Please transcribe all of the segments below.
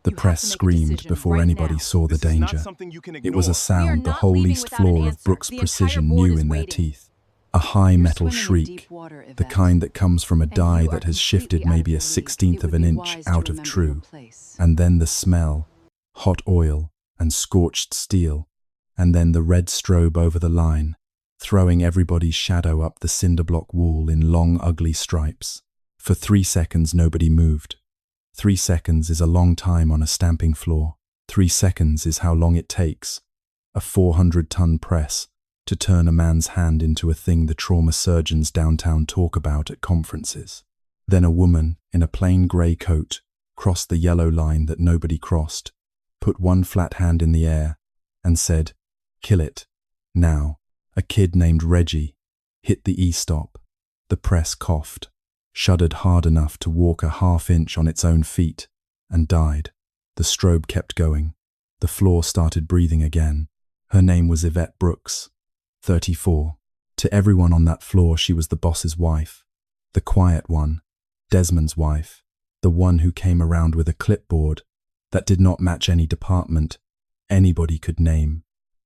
The press screamed before anybody saw the danger. It was a sound the whole east floor of Brooks Precision knew in their teeth. A high metal shriek, the kind that comes from a die that has shifted maybe a 1/16 of an inch out of true. And then the smell, hot oil and scorched steel, and then the red strobe over the line, throwing everybody's shadow up the cinder block wall in long, ugly stripes. For 3 seconds, nobody moved. 3 seconds is a long time on a stamping floor. 3 seconds is how long it takes, a 400-ton press, to turn a man's hand into a thing the trauma surgeons downtown talk about at conferences. Then a woman in a plain grey coat crossed the yellow line that nobody crossed, put one flat hand in the air, and said, "Kill it, now." A kid named Reggie hit the E-stop. The press coughed, shuddered hard enough to walk a half-inch on its own feet, and died. The strobe kept going. The floor started breathing again. Her name was Yvette Brooks, 34. To everyone on that floor, she was the boss's wife, the quiet one, Desmond's wife, the one who came around with a clipboard that did not match any department anybody could name,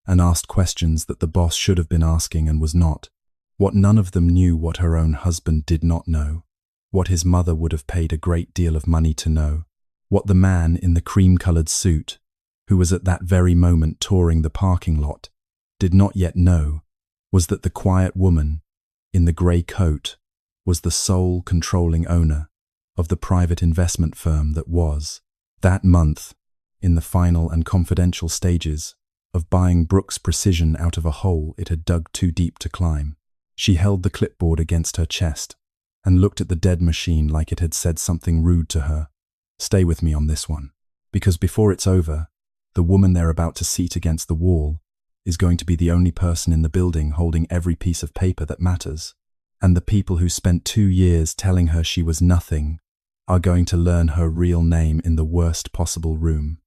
and asked questions that the boss should have been asking and was not. What none of them knew what her own husband did not know, what his mother would have paid a great deal of money to know, what the man in the cream-colored suit, who was at that very moment touring the parking lot, did not yet know, was that the quiet woman in the grey coat was the sole controlling owner of the private investment firm that was, that month, in the final and confidential stages of buying Brooks Precision out of a hole it had dug too deep to climb. She held the clipboard against her chest and looked at the dead machine like it had said something rude to her. Stay with me on this one, because before it's over, the woman they're about to seat against the wall is going to be the only person in the building holding every piece of paper that matters. And the people who spent 2 years telling her she was nothing are going to learn her real name in the worst possible room,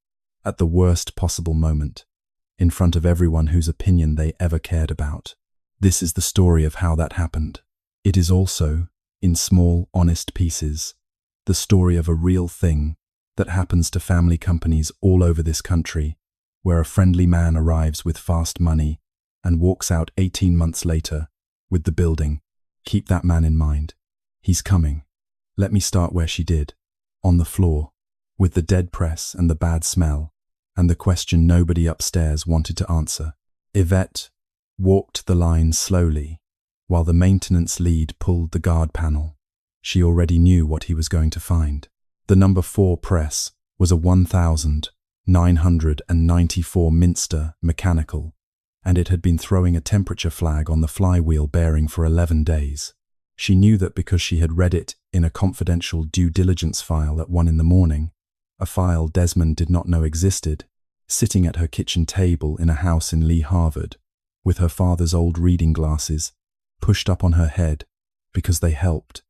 at the worst possible moment, in front of everyone whose opinion they ever cared about. This is the story of how that happened. It is also, in small, honest pieces, the story of a real thing that happens to family companies all over this country, where a friendly man arrives with fast money and walks out 18 months later with the building. Keep that man in mind. He's coming. Let me start where she did, on the floor, with the dead press and the bad smell, and the question nobody upstairs wanted to answer. Yvette walked the line slowly, while the maintenance lead pulled the guard panel. She already knew what he was going to find. The number 4 press was a 1994 Minster mechanical, and it had been throwing a temperature flag on the flywheel bearing for 11 days. She knew that because she had read it in a confidential due diligence file at 1 in the morning, a file Desmond did not know existed, sitting at her kitchen table in a house in Lee Harvard, with her father's old reading glasses pushed up on her head because they helped,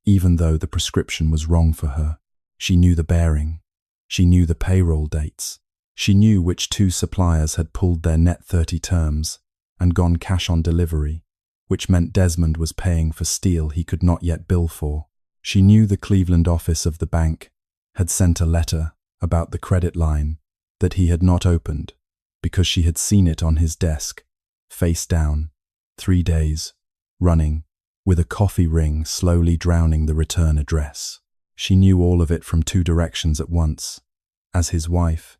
even though the prescription was wrong for her. She knew the bearing. She knew the payroll dates. She knew which 2 suppliers had pulled their net 30 terms and gone cash on delivery, which meant Desmond was paying for steel he could not yet bill for. She knew the Cleveland office of the bank had sent a letter about the credit line that he had not opened because she had seen it on his desk, face down, 3 days, running, with a coffee ring slowly drowning the return address. She knew all of it from 2 directions at once. As his wife,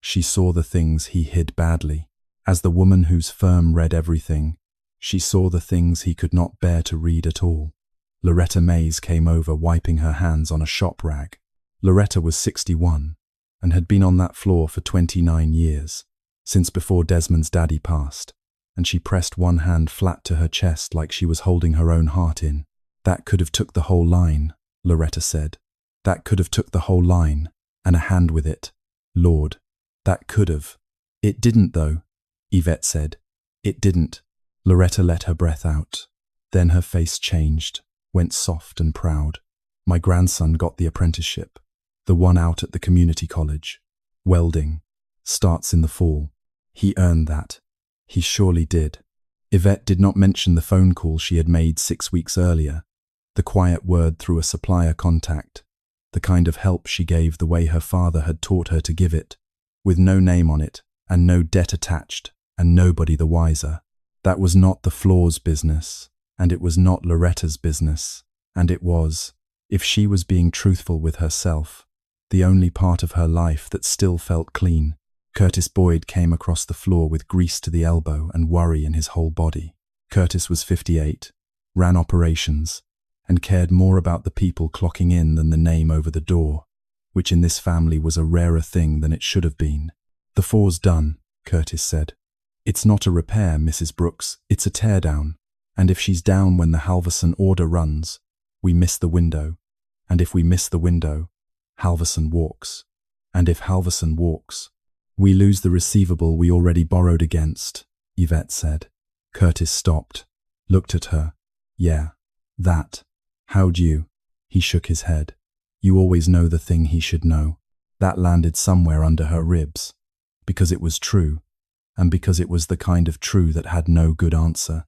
she saw the things he hid badly. As the woman whose firm read everything, she saw the things he could not bear to read at all. Loretta Mays came over, wiping her hands on a shop rag. Loretta was 61 and had been on that floor for 29 years, since before Desmond's daddy passed, and she pressed one hand flat to her chest like she was holding her own heart in. "That could have took the whole line," Loretta said. "That could have took the whole line, and a hand with it. Lord, that could have." "It didn't, though," Yvette said. "It didn't." Loretta let her breath out. Then her face changed, went soft and proud. "My grandson got the apprenticeship, the one out at the community college. Welding. Starts in the fall. He earned that. He surely did." Yvette did not mention the phone call she had made 6 weeks earlier, the quiet word through a supplier contact, the kind of help she gave the way her father had taught her to give it, with no name on it and no debt attached and nobody the wiser. That was not the floor's business, and it was not Loretta's business, and it was, if she was being truthful with herself, the only part of her life that still felt clean. Curtis Boyd came across the floor with grease to the elbow and worry in his whole body. Curtis was 58, ran operations, and cared more about the people clocking in than the name over the door, which in this family was a rarer thing than it should have been. "The floor's done," Curtis said. "It's not a repair, Mrs. Brooks, it's a teardown. And if she's down when the Halverson order runs, we miss the window. And if we miss the window, Halverson walks. And if Halverson walks, we lose the receivable we already borrowed against," Yvette said. Curtis stopped, looked at her. "Yeah, that. How'd you?" He shook his head. "You always know the thing he should know." That landed somewhere under her ribs, because it was true, and because it was the kind of true that had no good answer.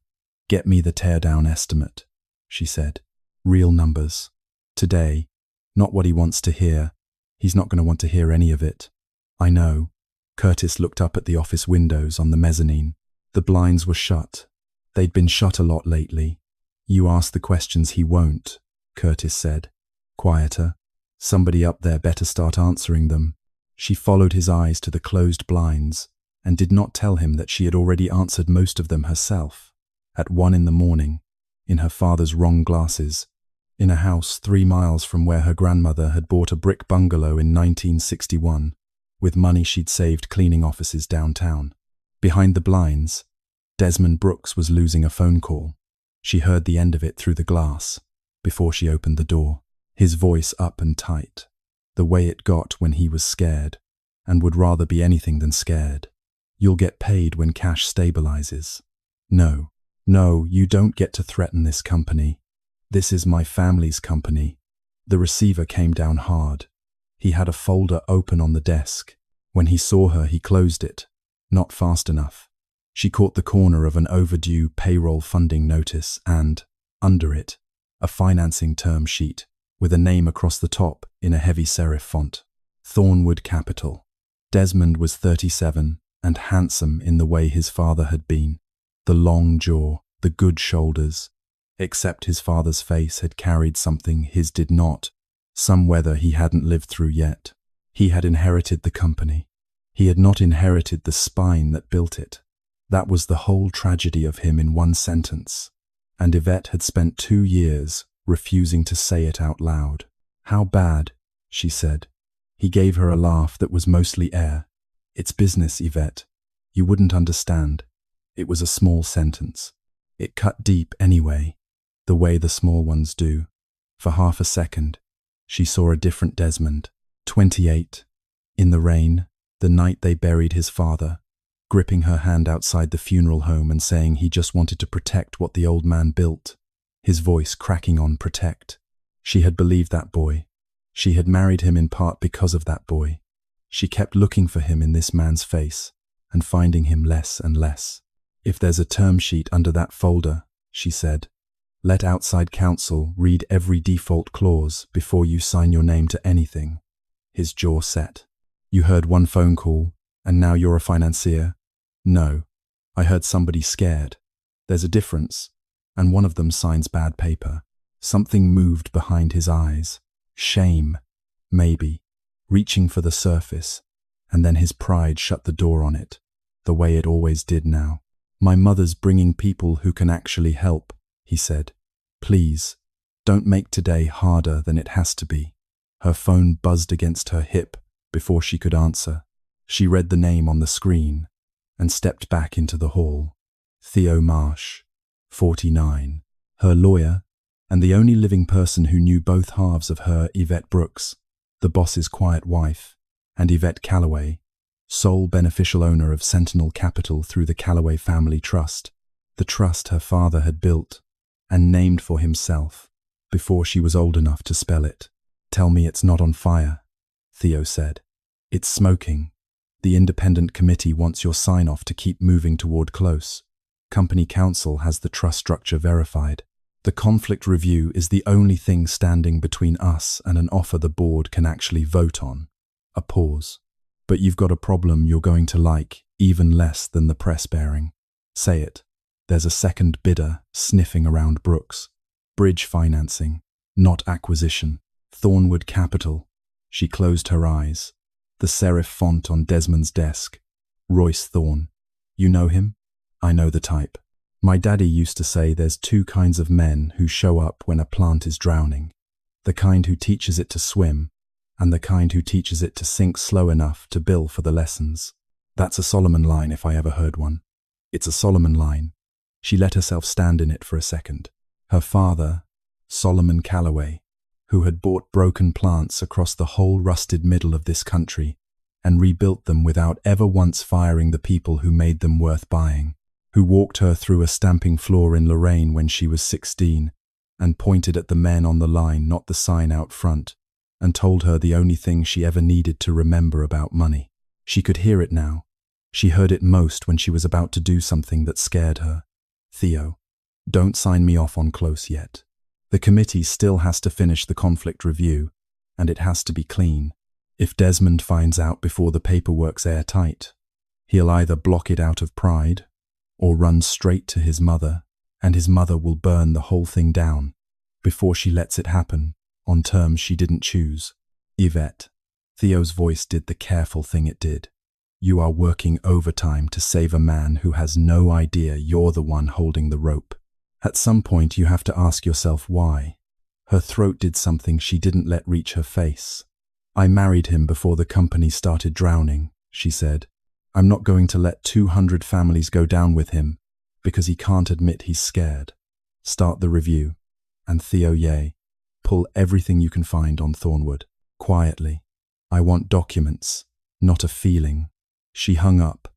"Get me the teardown estimate," she said. "Real numbers. Today. Not what he wants to hear. He's not going to want to hear any of it." "I know." Curtis looked up at the office windows on the mezzanine. The blinds were shut. They'd been shut a lot lately. "You ask the questions he won't," Curtis said. Quieter. "Somebody up there better start answering them." She followed his eyes to the closed blinds and did not tell him that she had already answered most of them herself, at 1 in the morning, in her father's wrong glasses, in a house 3 miles from where her grandmother had bought a brick bungalow in 1961, with money she'd saved cleaning offices downtown. Behind the blinds, Desmond Brooks was losing a phone call. She heard the end of it through the glass, before she opened the door. His voice up and tight, the way it got when he was scared, and would rather be anything than scared. "You'll get paid when cash stabilizes. No, you don't get to threaten this company. This is my family's company." The receiver came down hard. He had a folder open on the desk. When he saw her, he closed it. Not fast enough. She caught the corner of an overdue payroll funding notice and, under it, a financing term sheet with a name across the top in a heavy serif font. Thornwood Capital. Desmond was 37 and handsome in the way his father had been. The long jaw, the good shoulders, except his father's face had carried something his did not, some weather he hadn't lived through yet. He had inherited the company. He had not inherited the spine that built it. That was the whole tragedy of him in one sentence, and Yvette had spent 2 years refusing to say it out loud. "How bad?" she said. He gave her a laugh that was mostly air. "It's business, Yvette. You wouldn't understand." It was a small sentence. It cut deep anyway, the way the small ones do. For half a second, she saw a different Desmond, 28, in the rain, the night they buried his father, gripping her hand outside the funeral home and saying he just wanted to protect what the old man built, his voice cracking on protect. She had believed that boy. She had married him in part because of that boy. She kept looking for him in this man's face and finding him less and less. "If there's a term sheet under that folder," she said, "let outside counsel read every default clause before you sign your name to anything." His jaw set. "You heard one phone call, and now you're a financier?" "No, I heard somebody scared. There's a difference, and one of them signs bad paper." Something moved behind his eyes. Shame, maybe, reaching for the surface, and then his pride shut the door on it, the way it always did now. "My mother's bringing people who can actually help," he said. "Please, don't make today harder than it has to be." Her phone buzzed against her hip before she could answer. She read the name on the screen and stepped back into the hall. Theo Marsh, 49. Her lawyer, and the only living person who knew both halves of her, Yvette Brooks, the boss's quiet wife, and Yvette Calloway, sole beneficial owner of Sentinel Capital through the Calloway Family Trust, the trust her father had built and named for himself before she was old enough to spell it. "Tell me it's not on fire," Theo said. "It's smoking. The independent committee wants your sign-off to keep moving toward close. Company counsel has the trust structure verified." The conflict review is the only thing standing between us and an offer the board can actually vote on. A pause. But you've got a problem you're going to like even less than the press bearing. Say it. There's a second bidder sniffing around Brooks. Bridge financing, not acquisition. Thornwood Capital. She closed her eyes. The serif font on Desmond's desk. Royce Thorne. You know him? I know the type. My daddy used to say there's two kinds of men who show up when a plant is drowning. The kind who teaches it to swim, and the kind who teaches it to sink slow enough to bill for the lessons. That's a Solomon line if I ever heard one. It's a Solomon line. She let herself stand in it for a second. Her father, Solomon Calloway, who had bought broken plants across the whole rusted middle of this country and rebuilt them without ever once firing the people who made them worth buying, who walked her through a stamping floor in Lorraine when she was 16 and pointed at the men on the line, not the sign out front, and told her the only thing she ever needed to remember about money. She could hear it now. She heard it most when she was about to do something that scared her. Theo, don't sign me off on close yet. The committee still has to finish the conflict review, and it has to be clean. If Desmond finds out before the paperwork's airtight, he'll either block it out of pride or run straight to his mother, and his mother will burn the whole thing down before she lets it happen on terms she didn't choose. Yvette, Theo's voice did the careful thing it did. You are working overtime to save a man who has no idea you're the one holding the rope. At some point you have to ask yourself why. Her throat did something she didn't let reach her face. I married him before the company started drowning, she said. I'm not going to let 200 families go down with him because he can't admit he's scared. Start the review. And Theo Ye, pull everything you can find on Thornwood. Quietly. I want documents, not a feeling. She hung up,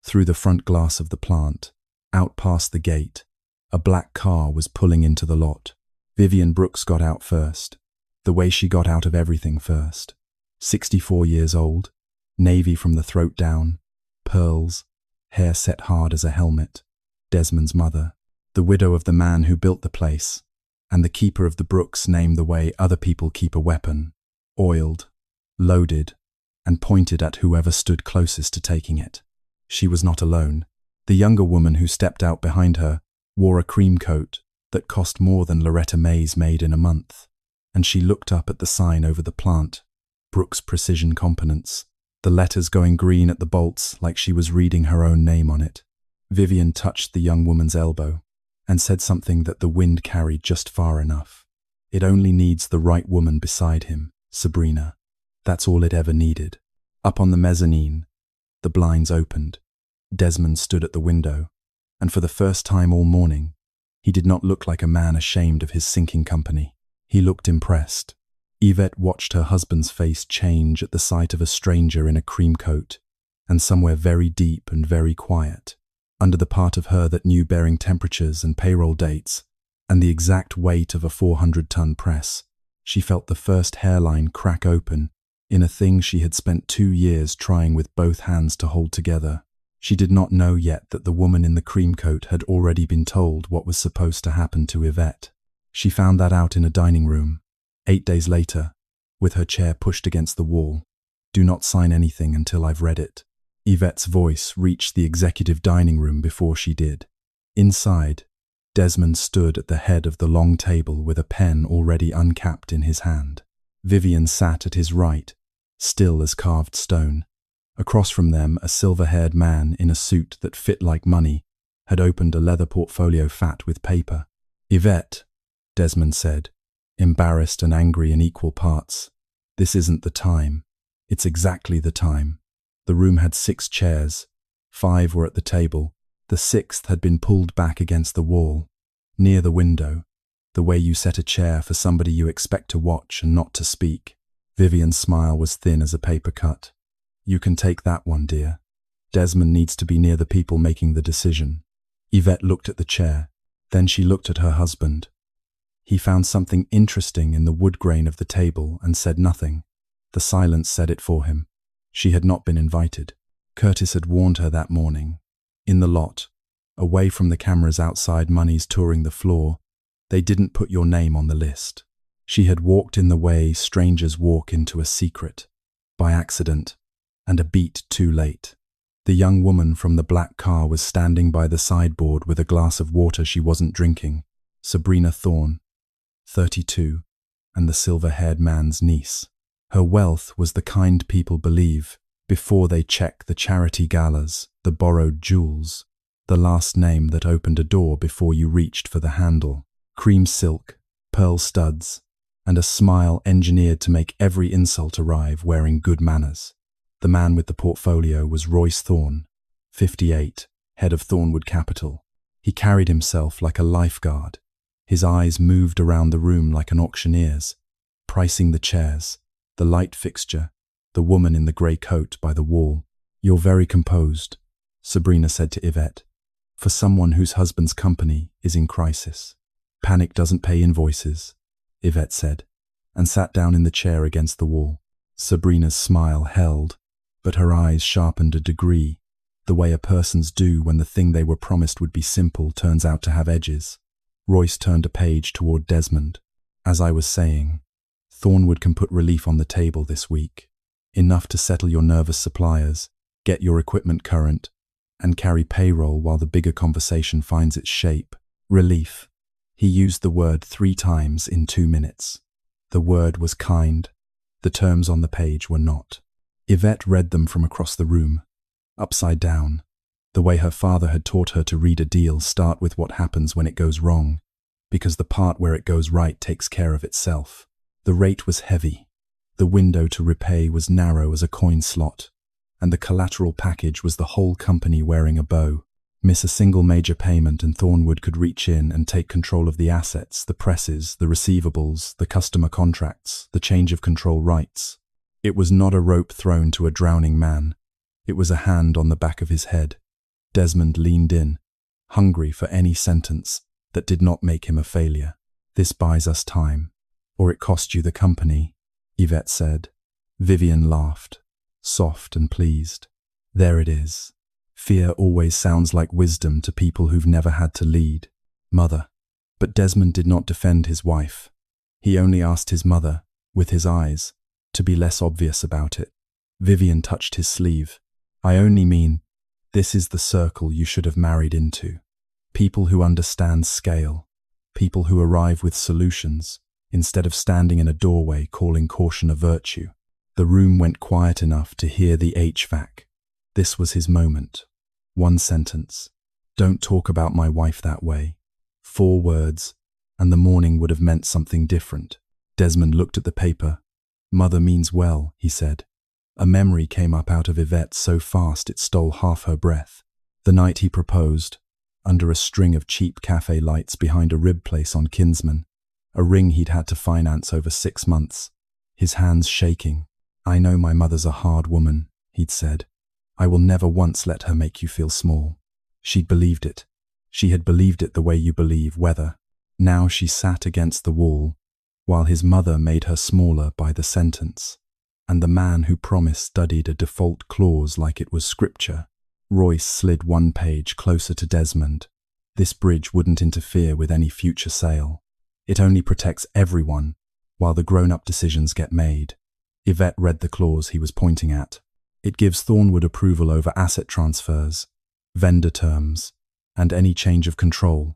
through the front glass of the plant, out past the gate. A black car was pulling into the lot. Vivian Brooks got out first, the way she got out of everything first. 64 years old, navy from the throat down, pearls, hair set hard as a helmet. Desmond's mother, the widow of the man who built the place, and the keeper of the Brooks named the way other people keep a weapon, oiled, loaded, and pointed at whoever stood closest to taking it. She was not alone. The younger woman who stepped out behind her wore a cream coat that cost more than Loretta May's made in a month, and she looked up at the sign over the plant, Brooks Precision Components, the letters going green at the bolts like she was reading her own name on it. Vivian touched the young woman's elbow and said something that the wind carried just far enough. It only needs the right woman beside him, Sabrina. That's all it ever needed. Up on the mezzanine, the blinds opened. Desmond stood at the window, and for the first time all morning, he did not look like a man ashamed of his sinking company. He looked impressed. Yvette watched her husband's face change at the sight of a stranger in a cream coat, and somewhere very deep and very quiet, under the part of her that knew bearing temperatures and payroll dates, and the exact weight of a 400-ton press, she felt the first hairline crack open in a thing she had spent 2 years trying with both hands to hold together. She did not know yet that the woman in the cream coat had already been told what was supposed to happen to Yvette. She found that out in a dining room, 8 days later, with her chair pushed against the wall. Do not sign anything until I've read it. Yvette's voice reached the executive dining room before she did. Inside, Desmond stood at the head of the long table with a pen already uncapped in his hand. Vivian sat at his right, still as carved stone. Across from them, a silver-haired man in a suit that fit like money had opened a leather portfolio fat with paper. Yvette, Desmond said, embarrassed and angry in equal parts. This isn't the time. It's exactly the time. The room had 6 chairs. 5 were at the table. The 6th had been pulled back against the wall, near the window, the way you set a chair for somebody you expect to watch and not to speak. Vivian's smile was thin as a paper cut. You can take that one, dear. Desmond needs to be near the people making the decision. Yvette looked at the chair. Then she looked at her husband. He found something interesting in the wood grain of the table and said nothing. The silence said it for him. She had not been invited. Curtis had warned her that morning. In the lot, away from the cameras outside Money's touring the floor, They didn't put your name on the list. She had walked in the way strangers walk into a secret, by accident, and a beat too late. The young woman from the black car was standing by the sideboard with a glass of water she wasn't drinking. Sabrina Thorne, 32, and the silver-haired man's niece. Her wealth was the kind people believe before they check the charity galas, the borrowed jewels, the last name that opened a door before you reached for the handle. Cream silk, pearl studs, and a smile engineered to make every insult arrive wearing good manners. The man with the portfolio was Royce Thorne, 58, head of Thornwood Capital. He carried himself like a lifeguard. His eyes moved around the room like an auctioneer's, pricing the chairs, the light fixture, the woman in the grey coat by the wall. "You're very composed," Sabrina said to Yvette, "for someone whose husband's company is in crisis." "Panic doesn't pay invoices," Yvette said, and sat down in the chair against the wall. Sabrina's smile held, but her eyes sharpened a degree, the way a person's do when the thing they were promised would be simple turns out to have edges. Royce turned a page toward Desmond. "As I was saying, Thornwood can put relief on the table this week. Enough to settle your nervous suppliers, get your equipment current, and carry payroll while the bigger conversation finds its shape. Relief." He used the word 3 times in 2 minutes. The word was kind. The terms on the page were not. Yvette read them from across the room, upside down, the way her father had taught her to read a deal. Start with what happens when it goes wrong, because the part where it goes right takes care of itself. The rate was heavy. The window to repay was narrow as a coin slot, and the collateral package was the whole company wearing a bow. Miss a single major payment and Thornwood could reach in and take control of the assets, the presses, the receivables, the customer contracts, the change of control rights. It was not a rope thrown to a drowning man. It was a hand on the back of his head. Desmond leaned in, hungry for any sentence that did not make him a failure. "This buys us time, or it cost you the company," Yvette said. Vivian laughed, soft and pleased. "There it is. Fear always sounds like wisdom to people who've never had to lead. Mother." But Desmond did not defend his wife. He only asked his mother, with his eyes, to be less obvious about it. Vivian touched his sleeve. "I only mean, this is the circle you should have married into. People who understand scale. People who arrive with solutions, instead of standing in a doorway calling caution a virtue." The room went quiet enough to hear the HVAC. This was his moment. 1 sentence. "Don't talk about my wife that way." 4 words, and the morning would have meant something different. Desmond looked at the paper. "Mother means well," he said. A memory came up out of Yvette so fast it stole half her breath. The night he proposed, under a string of cheap cafe lights behind a rib place on Kinsman, a ring he'd had to finance over 6 months, his hands shaking. "I know my mother's a hard woman," he'd said. "I will never once let her make you feel small." She'd believed it. She had believed it the way you believe weather. Now she sat against the wall, while his mother made her smaller by the sentence. And the man who promised studied a default clause like it was scripture. Royce slid 1 page closer to Desmond. "This bridge wouldn't interfere with any future sale. It only protects everyone, while the grown-up decisions get made." Yvette read the clause he was pointing at. "It gives Thornwood approval over asset transfers, vendor terms, and any change of control,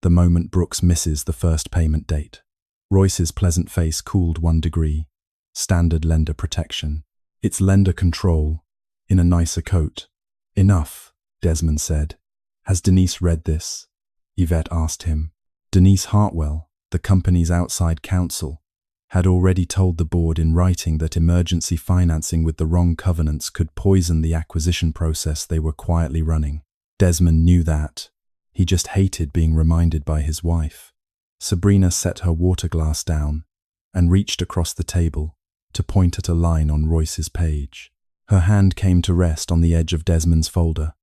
the moment Brooks misses the first payment date." Royce's pleasant face cooled 1 degree. Standard lender protection. It's lender control, in a nicer coat. "Enough," Desmond said. "Has Denise read this?" Yvette asked him. Denise Hartwell, the company's outside counsel, had already told the board in writing that emergency financing with the wrong covenants could poison the acquisition process they were quietly running. Desmond knew that. He just hated being reminded by his wife. Sabrina set her water glass down and reached across the table to point at a line on Royce's page. Her hand came to rest on the edge of Desmond's folder.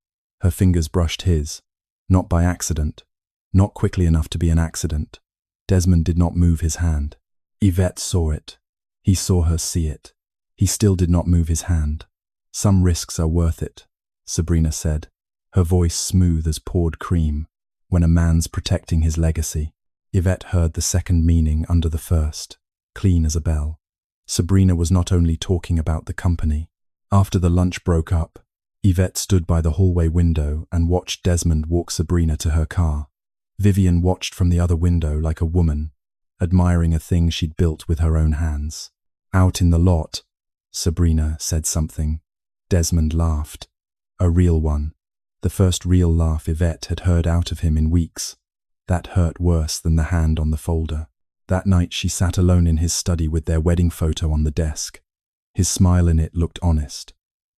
Her fingers brushed his, not by accident, not quickly enough to be an accident. Desmond did not move his hand. Yvette saw it. He saw her see it. He still did not move his hand. "Some risks are worth it," Sabrina said, her voice smooth as poured cream, "when a man's protecting his legacy." Yvette heard the second meaning under the first, clean as a bell. Sabrina was not only talking about the company. After the lunch broke up, Yvette stood by the hallway window and watched Desmond walk Sabrina to her car. Vivian watched from the other window like a woman, admiring a thing she'd built with her own hands. Out in the lot, Sabrina said something. Desmond laughed. A real one. The first real laugh Yvette had heard out of him in weeks. That hurt worse than the hand on the folder. That night she sat alone in his study with their wedding photo on the desk. His smile in it looked honest.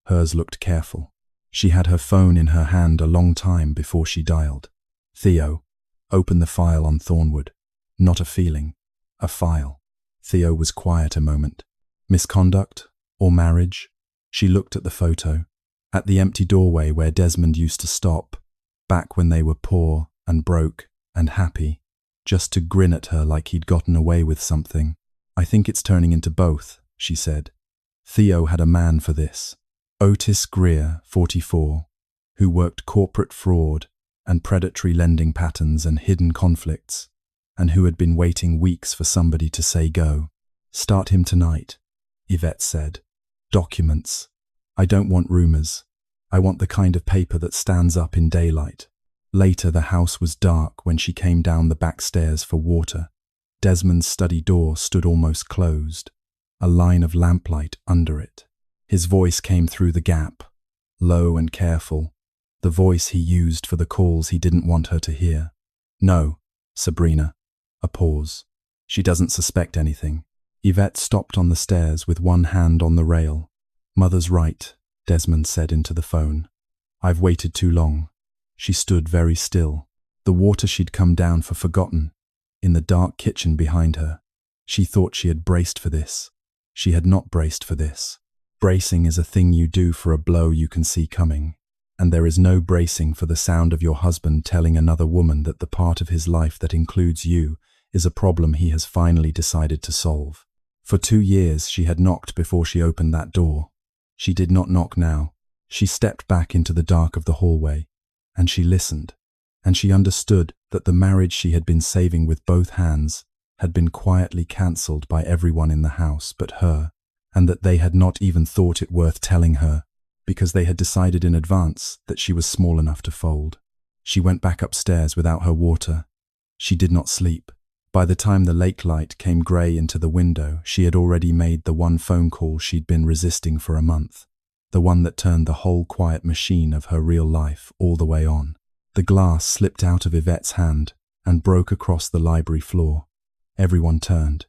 Hers looked careful. She had her phone in her hand a long time before she dialed. Theo, open the file on Thornwood. Not a feeling. A file. Theo was quiet a moment. Misconduct or marriage? She looked at the photo, at the empty doorway where Desmond used to stop, back when they were poor and broke and happy, just to grin at her like he'd gotten away with something. I think it's turning into both, she said. Theo had a man for this. Otis Greer, 44, who worked corporate fraud and predatory lending patterns and hidden conflicts, and who had been waiting weeks for somebody to say go. Start him tonight, Yvette said. Documents. I don't want rumors. I want the kind of paper that stands up in daylight. Later, the house was dark when she came down the back stairs for water. Desmond's study door stood almost closed, a line of lamplight under it. His voice came through the gap, low and careful, the voice he used for the calls he didn't want her to hear. No, Sabrina. A pause. She doesn't suspect anything. Yvette stopped on the stairs with one hand on the rail. Mother's right, Desmond said into the phone. I've waited too long. She stood very still. The water she'd come down for forgotten, in the dark kitchen behind her. She thought she had braced for this. She had not braced for this. Bracing is a thing you do for a blow you can see coming, and there is no bracing for the sound of your husband telling another woman that the part of his life that includes you is a problem he has finally decided to solve. For 2 years she had knocked before she opened that door. She did not knock now. She stepped back into the dark of the hallway, and she listened, and she understood that the marriage she had been saving with both hands had been quietly cancelled by everyone in the house but her, and that they had not even thought it worth telling her, because they had decided in advance that she was small enough to fold. She went back upstairs without her water. She did not sleep. By the time the lake light came grey into the window, she had already made the one phone call she'd been resisting for a month, the one that turned the whole quiet machine of her real life all the way on. The glass slipped out of Yvette's hand and broke across the library floor. Everyone turned.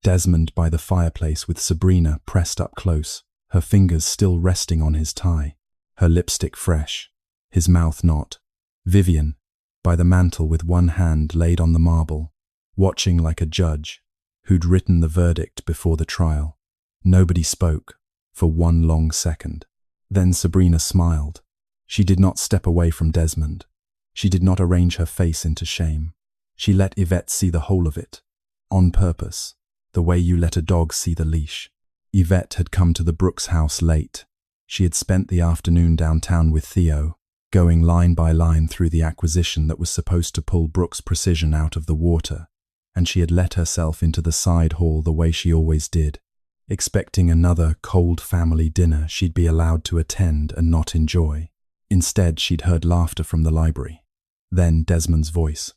Desmond by the fireplace with Sabrina pressed up close, her fingers still resting on his tie, her lipstick fresh, his mouth not. Vivian by the mantel with one hand laid on the marble, watching like a judge who'd written the verdict before the trial. Nobody spoke for one long second. Then Sabrina smiled. She did not step away from Desmond. She did not arrange her face into shame. She let Yvette see the whole of it, on purpose, the way you let a dog see the leash. Yvette had come to the Brooks house late. She had spent the afternoon downtown with Theo, going line by line through the acquisition that was supposed to pull Brooks' Precision out of the water, and she had let herself into the side hall the way she always did, expecting another cold family dinner she'd be allowed to attend and not enjoy. Instead, she'd heard laughter from the library. Then Desmond's voice,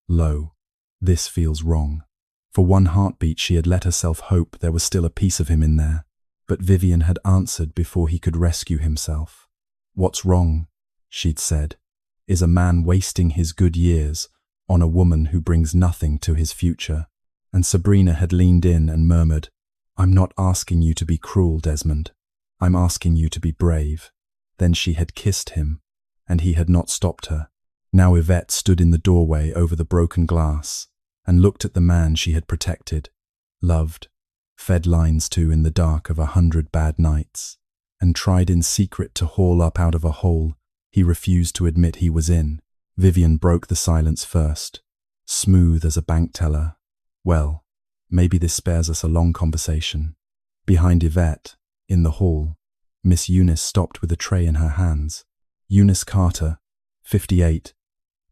low. This feels wrong. For one heartbeat she had let herself hope there was still a piece of him in there, but Vivian had answered before he could rescue himself. What's wrong, she'd said, is a man wasting his good years on a woman who brings nothing to his future. And Sabrina had leaned in and murmured, I'm not asking you to be cruel, Desmond. I'm asking you to be brave. Then she had kissed him, and he had not stopped her. Now Yvette stood in the doorway over the broken glass and looked at the man she had protected, loved, fed lines to in the dark of 100 bad nights, and tried in secret to haul up out of a hole he refused to admit he was in. Vivian broke the silence first, smooth as a bank teller. Well, maybe this spares us a long conversation. Behind Yvette, in the hall, Miss Eunice stopped with a tray in her hands. Eunice Carter, 58,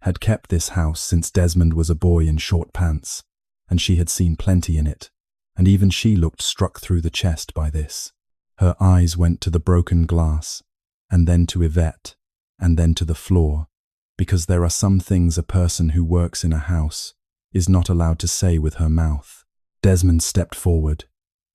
had kept this house since Desmond was a boy in short pants, and she had seen plenty in it, and even she looked struck through the chest by this. Her eyes went to the broken glass, and then to Yvette, and then to the floor, because there are some things a person who works in a house is not allowed to say with her mouth. Desmond stepped forward.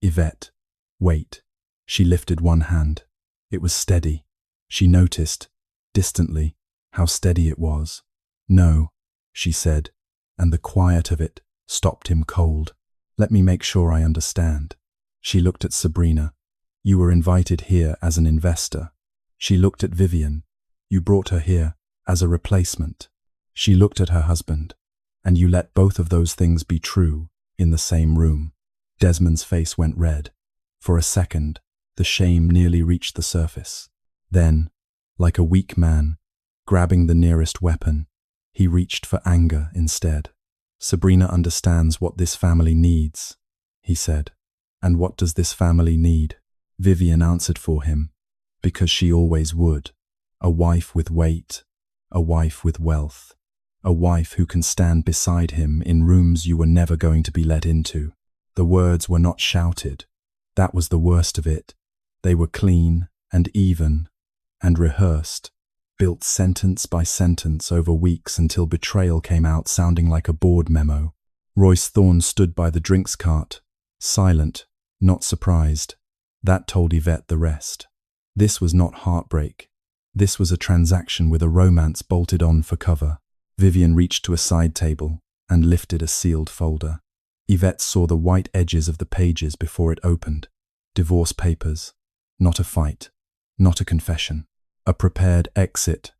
Yvette, wait. She lifted one hand. It was steady. She noticed, distantly, how steady it was. No, she said, and the quiet of it stopped him cold. Let me make sure I understand. She looked at Sabrina. You were invited here as an investor. She looked at Vivian. You brought her here as a replacement. She looked at her husband. And you let both of those things be true in the same room. Desmond's face went red. For a second, the shame nearly reached the surface. Then, like a weak man, grabbing the nearest weapon, he reached for anger instead. Sabrina understands what this family needs, he said. And what does this family need? Vivian answered for him, because she always would. A wife with weight, a wife with wealth, a wife who can stand beside him in rooms you were never going to be let into. The words were not shouted. That was the worst of it. They were clean and even and rehearsed, built sentence by sentence over weeks until betrayal came out sounding like a board memo. Royce Thorne stood by the drinks cart, silent, not surprised. That told Yvette the rest. This was not heartbreak. This was a transaction with a romance bolted on for cover. Vivian reached to a side table and lifted a sealed folder. Yvette saw the white edges of the pages before it opened. Divorce papers. Not a fight. Not a confession. A prepared exit,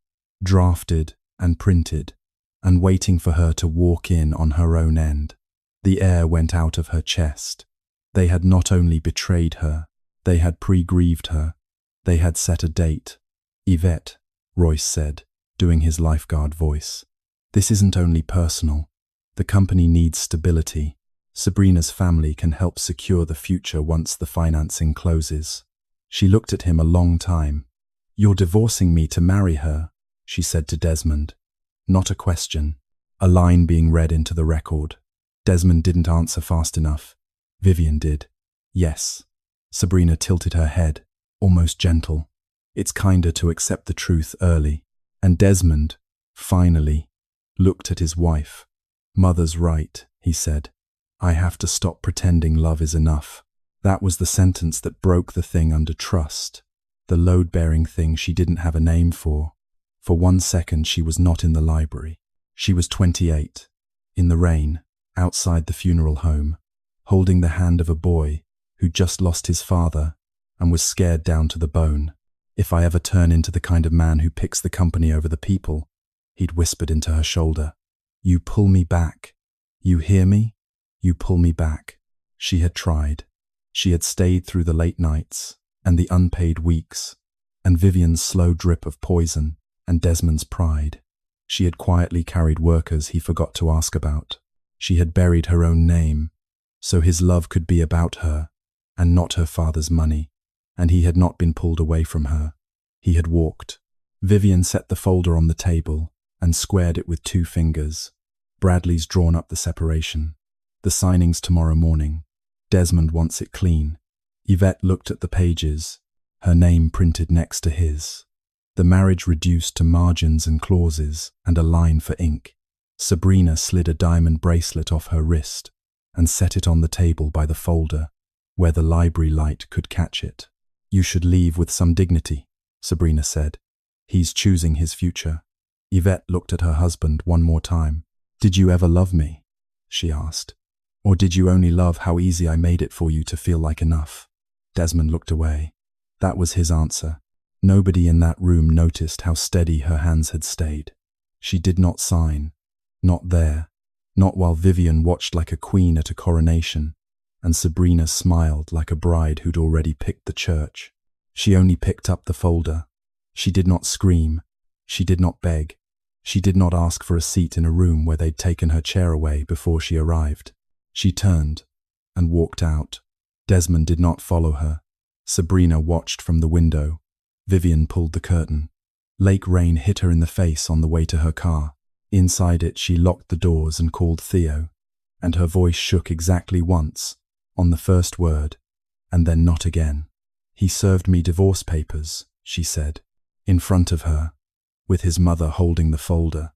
drafted and printed, and waiting for her to walk in on her own end. The air went out of her chest. They had not only betrayed her, they had pre-grieved her. They had set a date. Yvette, Royce said, doing his lifeguard voice. This isn't only personal. The company needs stability. Sabrina's family can help secure the future once the financing closes. She looked at him a long time. You're divorcing me to marry her, she said to Desmond. Not a question. A line being read into the record. Desmond didn't answer fast enough. Vivian did. Yes. Sabrina tilted her head, almost gentle. It's kinder to accept the truth early. And Desmond, finally, looked at his wife. Mother's right, he said. I have to stop pretending love is enough. That was the sentence that broke the thing under trust. The load-bearing thing she didn't have a name for. For 1 second she was not in the library. She was 28, in the rain, outside the funeral home, holding the hand of a boy who'd just lost his father and was scared down to the bone. If I ever turn into the kind of man who picks the company over the people, he'd whispered into her shoulder. You pull me back. You hear me? You pull me back. She had tried. She had stayed through the late nights and the unpaid weeks, and Vivian's slow drip of poison and Desmond's pride. She had quietly carried workers he forgot to ask about. She had buried her own name, so his love could be about her and not her father's money, and he had not been pulled away from her. He had walked. Vivian set the folder on the table and squared it with 2 fingers. Bradley's drawn up the separation. The signing's tomorrow morning. Desmond wants it clean. Yvette looked at the pages, her name printed next to his. The marriage reduced to margins and clauses and a line for ink. Sabrina slid a diamond bracelet off her wrist and set it on the table by the folder, where the library light could catch it. You should leave with some dignity, Sabrina said. He's choosing his future. Yvette looked at her husband one more time. Did you ever love me? She asked. Or did you only love how easy I made it for you to feel like enough? Desmond looked away. That was his answer. Nobody in that room noticed how steady her hands had stayed. She did not sign. Not there. Not while Vivian watched like a queen at a coronation, and Sabrina smiled like a bride who'd already picked the church. She only picked up the folder. She did not scream. She did not beg. She did not ask for a seat in a room where they'd taken her chair away before she arrived. She turned and walked out. Desmond did not follow her. Sabrina watched from the window. Vivian pulled the curtain. Lake rain hit her in the face on the way to her car. Inside it, she locked the doors and called Theo, and her voice shook exactly once, on the first word, and then not again. "He served me divorce papers," she said, in front of her, with his mother holding the folder.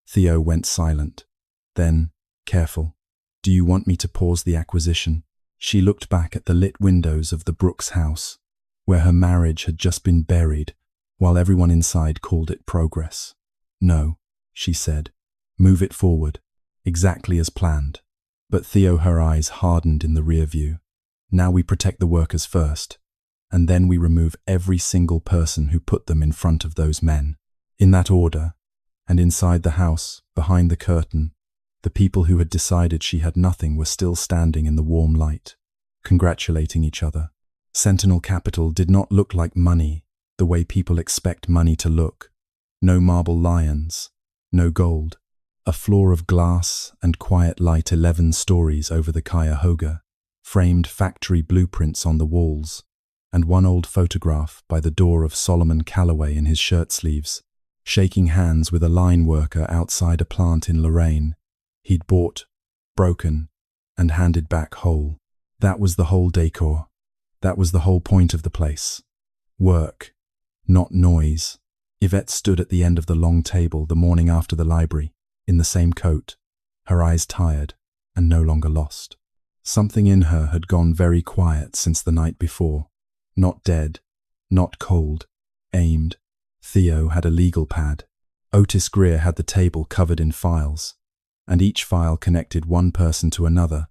Theo went silent. Then, "Careful. Do you want me to pause the acquisition?" She looked back at the lit windows of the Brooks house, where her marriage had just been buried, while everyone inside called it progress. "No," she said. "Move it forward, exactly as planned." But Theo, her eyes hardened in the rear view. "Now we protect the workers first, and then we remove every single person who put them in front of those men." In that order, and inside the house, behind the curtain, the people who had decided she had nothing were still standing in the warm light, congratulating each other. Sentinel Capital did not look like money the way people expect money to look. No marble lions, no gold. A floor of glass and quiet light 11 stories over the Cuyahoga, framed factory blueprints on the walls, and one old photograph by the door of Solomon Calloway in his shirt sleeves, shaking hands with a line worker outside a plant in Lorraine he'd bought, broken, and handed back whole. That was the whole decor. That was the whole point of the place. Work, not noise. Yvette stood at the end of the long table the morning after the library, in the same coat, her eyes tired and no longer lost. Something in her had gone very quiet since the night before. Not dead, not cold, aimed. Theo had a legal pad. Otis Greer had the table covered in files, and each file connected one person to another,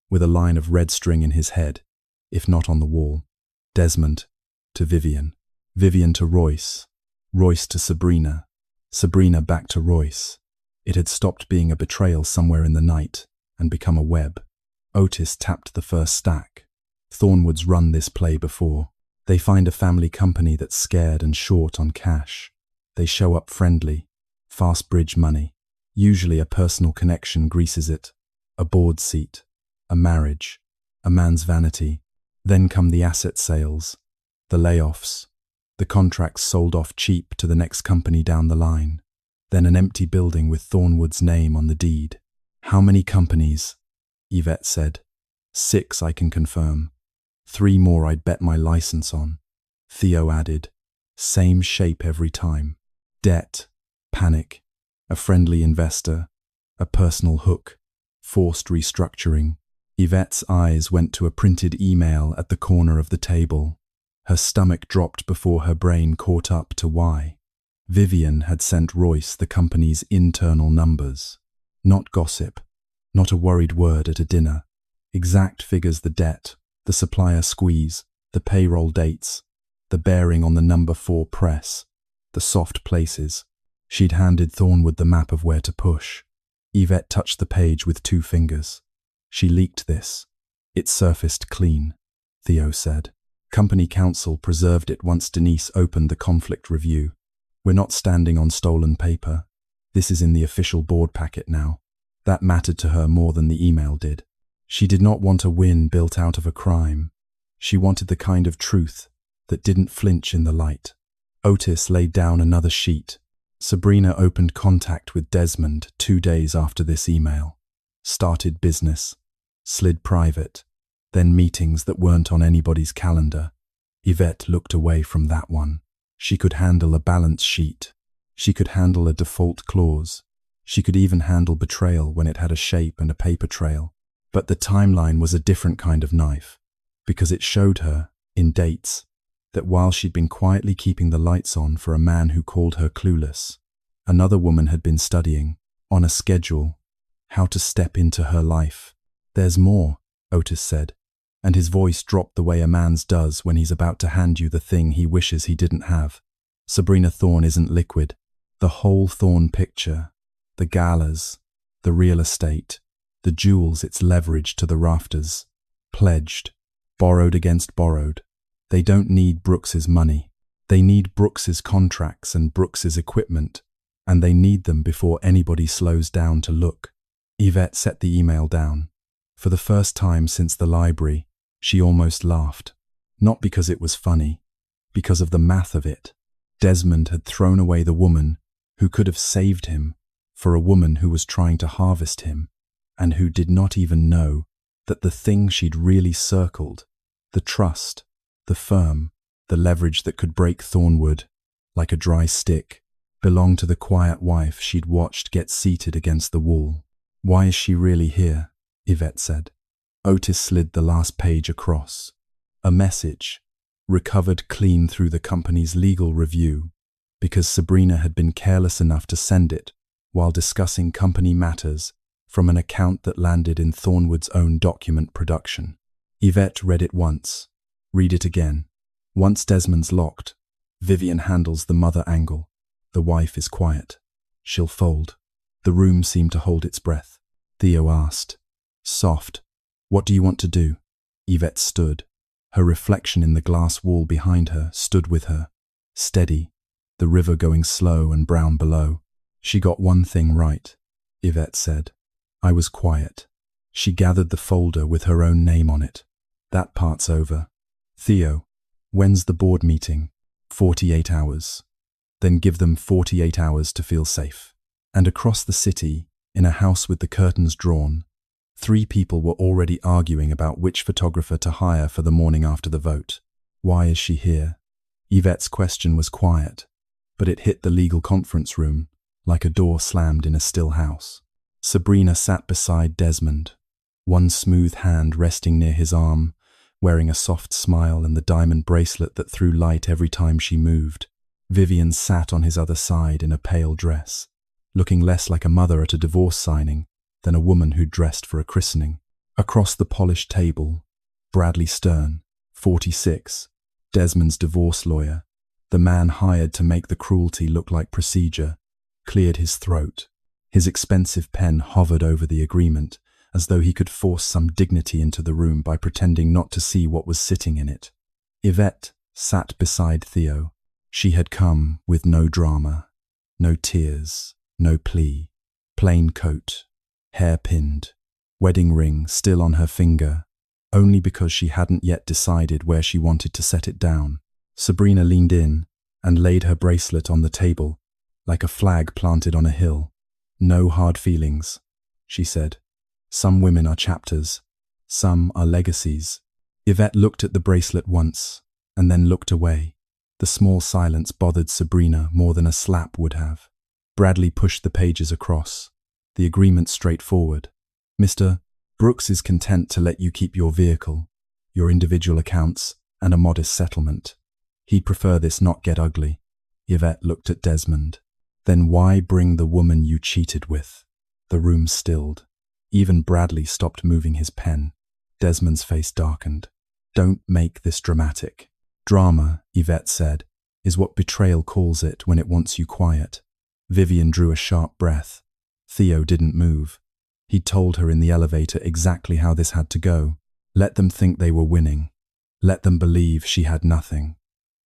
with a line of red string in his head, if not on the wall. Desmond to Vivian, Vivian to Royce, Royce to Sabrina, Sabrina back to Royce. It had stopped being a betrayal somewhere in the night and become a web. Otis tapped the first stack. Thornwood's run this play before. They find a family company that's scared and short on cash. They show up friendly, fast bridge money. Usually a personal connection greases it, a board seat, a marriage, a man's vanity. Then come the asset sales, the layoffs, the contracts sold off cheap to the next company down the line. Then an empty building with Thornwood's name on the deed. "How many companies?" Yvette said. "6, I can confirm. 3 more I'd bet my license on." Theo added. "Same shape every time. Debt, panic, a friendly investor, a personal hook, forced restructuring." Yvette's eyes went to a printed email at the corner of the table. Her stomach dropped before her brain caught up to why. Vivian had sent Royce the company's internal numbers. Not gossip, not a worried word at a dinner. Exact figures: the debt, the supplier squeeze, the payroll dates, the bearing on the number 4 press, the soft places. She'd handed Thornwood the map of where to push. Yvette touched the page with 2 fingers. "She leaked this. It surfaced clean," Theo said. "Company counsel preserved it once Denise opened the conflict review. We're not standing on stolen paper. This is in the official board packet now." That mattered to her more than the email did. She did not want a win built out of a crime. She wanted the kind of truth that didn't flinch in the light. Otis laid down another sheet. Sabrina opened contact with Desmond 2 days after this email. Started business. Slid private. Then meetings that weren't on anybody's calendar. Yvette looked away from that one. She could handle a balance sheet. She could handle a default clause. She could even handle betrayal when it had a shape and a paper trail. But the timeline was a different kind of knife, because it showed her, in dates, that while she'd been quietly keeping the lights on for a man who called her clueless, another woman had been studying, on a schedule, how to step into her life. "There's more," Otis said, and his voice dropped the way a man's does when he's about to hand you the thing he wishes he didn't have. "Sabrina Thorne isn't liquid. The whole Thorne picture, the galas, the real estate, the jewels it's leveraged to the rafters, pledged, borrowed against borrowed. They don't need Brooks's money. They need Brooks's contracts and Brooks's equipment, and they need them before anybody slows down to look." Yvette set the email down. For the first time since the library, she almost laughed. Not because it was funny, because of the math of it. Desmond had thrown away the woman who could have saved him for a woman who was trying to harvest him and who did not even know that the thing she'd really circled, the trust, the firm, the leverage that could break thornwood like a dry stick, belonged to the quiet wife she'd watched get seated against the wall. "Why is she really here?" Yvette said. Otis slid the last page across. A message, recovered clean through the company's legal review, because Sabrina had been careless enough to send it while discussing company matters from an account that landed in Thornwood's own document production. Yvette read it once. Read it again. Once Desmond's locked, Vivian handles the mother angle. The wife is quiet. She'll fold. The room seemed to hold its breath. Theo asked. Soft. "What do you want to do?" Yvette stood. Her reflection in the glass wall behind her stood with her. Steady, the river going slow and brown below. "She got one thing right," Yvette said. "I was quiet." She gathered the folder with her own name on it. "That part's over. Theo, when's the board meeting?" 48 hours. Then give them 48 hours to feel safe. And across the city, in a house with the curtains drawn, 3 people were already arguing about which photographer to hire for the morning after the vote. Why is she here? Yvette's question was quiet, but it hit the legal conference room like a door slammed in a still house. Sabrina sat beside Desmond, one smooth hand resting near his arm, wearing a soft smile and the diamond bracelet that threw light every time she moved. Vivian sat on his other side in a pale dress, looking less like a mother at a divorce signing than a woman who dressed for a christening. Across the polished table, Bradley Stern, 46, Desmond's divorce lawyer, the man hired to make the cruelty look like procedure, cleared his throat. His expensive pen hovered over the agreement, as though he could force some dignity into the room by pretending not to see what was sitting in it. Yvette sat beside Theo. She had come with no drama, no tears, no plea. Plain coat, hair pinned, wedding ring still on her finger, only because she hadn't yet decided where she wanted to set it down. Sabrina leaned in and laid her bracelet on the table, like a flag planted on a hill. "No hard feelings," she said. "Some women are chapters, some are legacies." Yvette looked at the bracelet once, and then looked away. The small silence bothered Sabrina more than a slap would have. Bradley pushed the pages across, the agreement straightforward. "Mr. Brooks is content to let you keep your vehicle, your individual accounts, and a modest settlement. He'd prefer this not get ugly." Yvette looked at Desmond. "Then why bring the woman you cheated with?" The room stilled. Even Bradley stopped moving his pen. Desmond's face darkened. "Don't make this dramatic." "Drama," Yvette said, "is what betrayal calls it when it wants you quiet." Vivian drew a sharp breath. Theo didn't move. He'd told her in the elevator exactly how this had to go. Let them think they were winning. Let them believe she had nothing.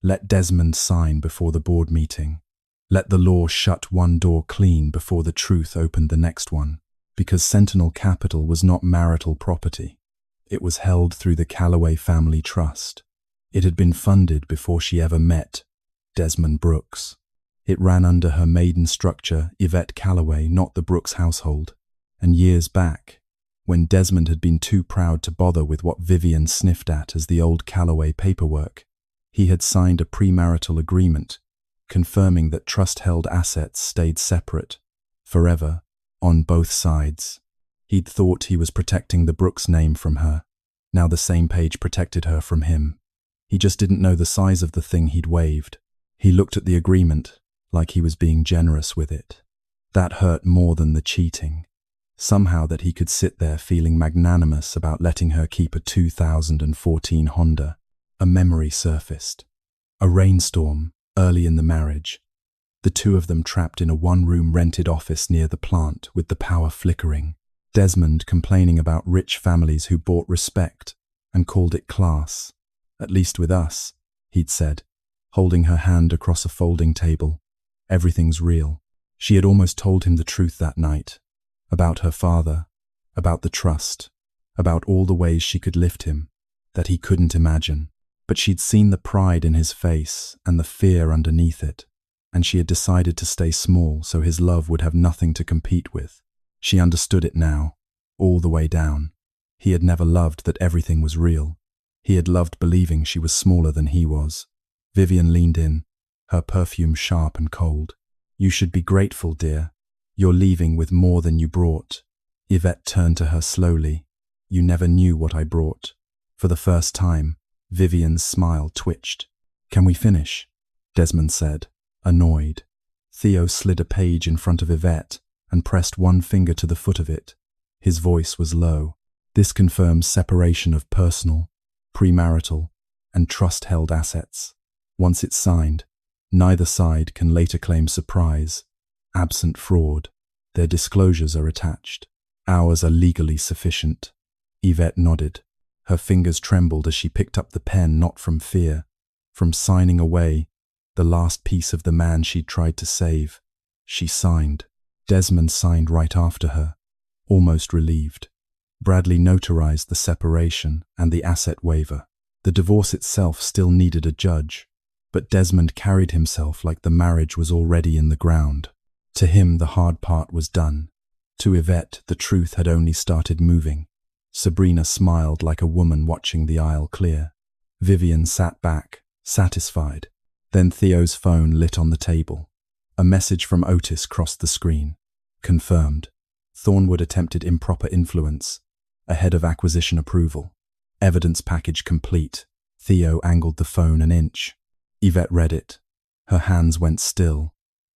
Let Desmond sign before the board meeting. Let the law shut one door clean before the truth opened the next one. Because Sentinel Capital was not marital property. It was held through the Calloway family trust. It had been funded before she ever met Desmond Brooks. It ran under her maiden structure, Yvette Calloway, not the Brooks household. And years back, when Desmond had been too proud to bother with what Vivian sniffed at as the old Calloway paperwork, he had signed a premarital agreement confirming that trust-held assets stayed separate, forever, on both sides. He'd thought he was protecting the Brooks name from her. Now the same page protected her from him. He just didn't know the size of the thing he'd waived. He looked at the agreement like he was being generous with it. That hurt more than the cheating. Somehow that he could sit there feeling magnanimous about letting her keep a 2014 Honda. A memory surfaced. A rainstorm early in the marriage. The two of them trapped in a one-room rented office near the plant with the power flickering. Desmond complaining about rich families who bought respect and called it class. "At least with us," he'd said, holding her hand across a folding table. "Everything's real." She had almost told him the truth that night. About her father, about the trust, about all the ways she could lift him, that he couldn't imagine. But she'd seen the pride in his face and the fear underneath it. and she had decided to stay small so his love would have nothing to compete with. She understood it now, all the way down. He had never loved that everything was real. He had loved believing she was smaller than he was. Vivian leaned in, her perfume sharp and cold. "You should be grateful, dear. You're leaving with more than you brought." Yvette turned to her slowly. "You never knew what I brought." For the first time, Vivian's smile twitched. "Can we finish?" Desmond said, annoyed. Theo slid a page in front of Yvette and pressed one finger to the foot of it. His voice was low. "This confirms separation of personal, premarital, and trust-held assets. Once it's signed, neither side can later claim surprise. Absent fraud, their disclosures are attached. Ours are legally sufficient." Yvette nodded. Her fingers trembled as she picked up the pen, not from fear, from signing away the last piece of the man she'd tried to save. She signed. Desmond signed right after her, almost relieved. Bradley notarized the separation and the asset waiver. The divorce itself still needed a judge, but Desmond carried himself like the marriage was already in the ground. To him, the hard part was done. To Yvette, the truth had only started moving. Sabrina smiled like a woman watching the aisle clear. Vivian sat back, satisfied. Then Theo's phone lit on the table. A message from Otis crossed the screen. Confirmed. Thornwood attempted improper influence, ahead of acquisition approval. Evidence package complete. Theo angled the phone an inch. Yvette read it. Her hands went still.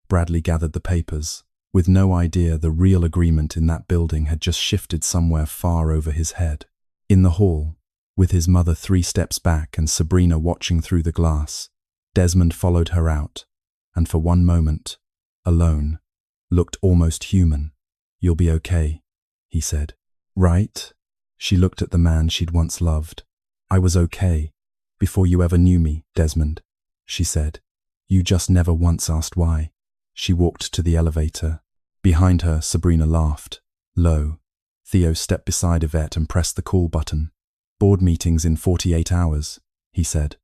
Bradley gathered the papers, with no idea the real agreement in that building had just shifted somewhere far over his head. In the hall, with his mother 3 steps back and Sabrina watching through the glass, Desmond followed her out, and for one moment, alone, looked almost human. "You'll be okay," he said. "Right?" She looked at the man she'd once loved. "I was okay, before you ever knew me, Desmond," she said. "You just never once asked why." She walked to the elevator. Behind her, Sabrina laughed, low. Theo stepped beside Yvette and pressed the call button. "Board meetings in 48 hours, he said.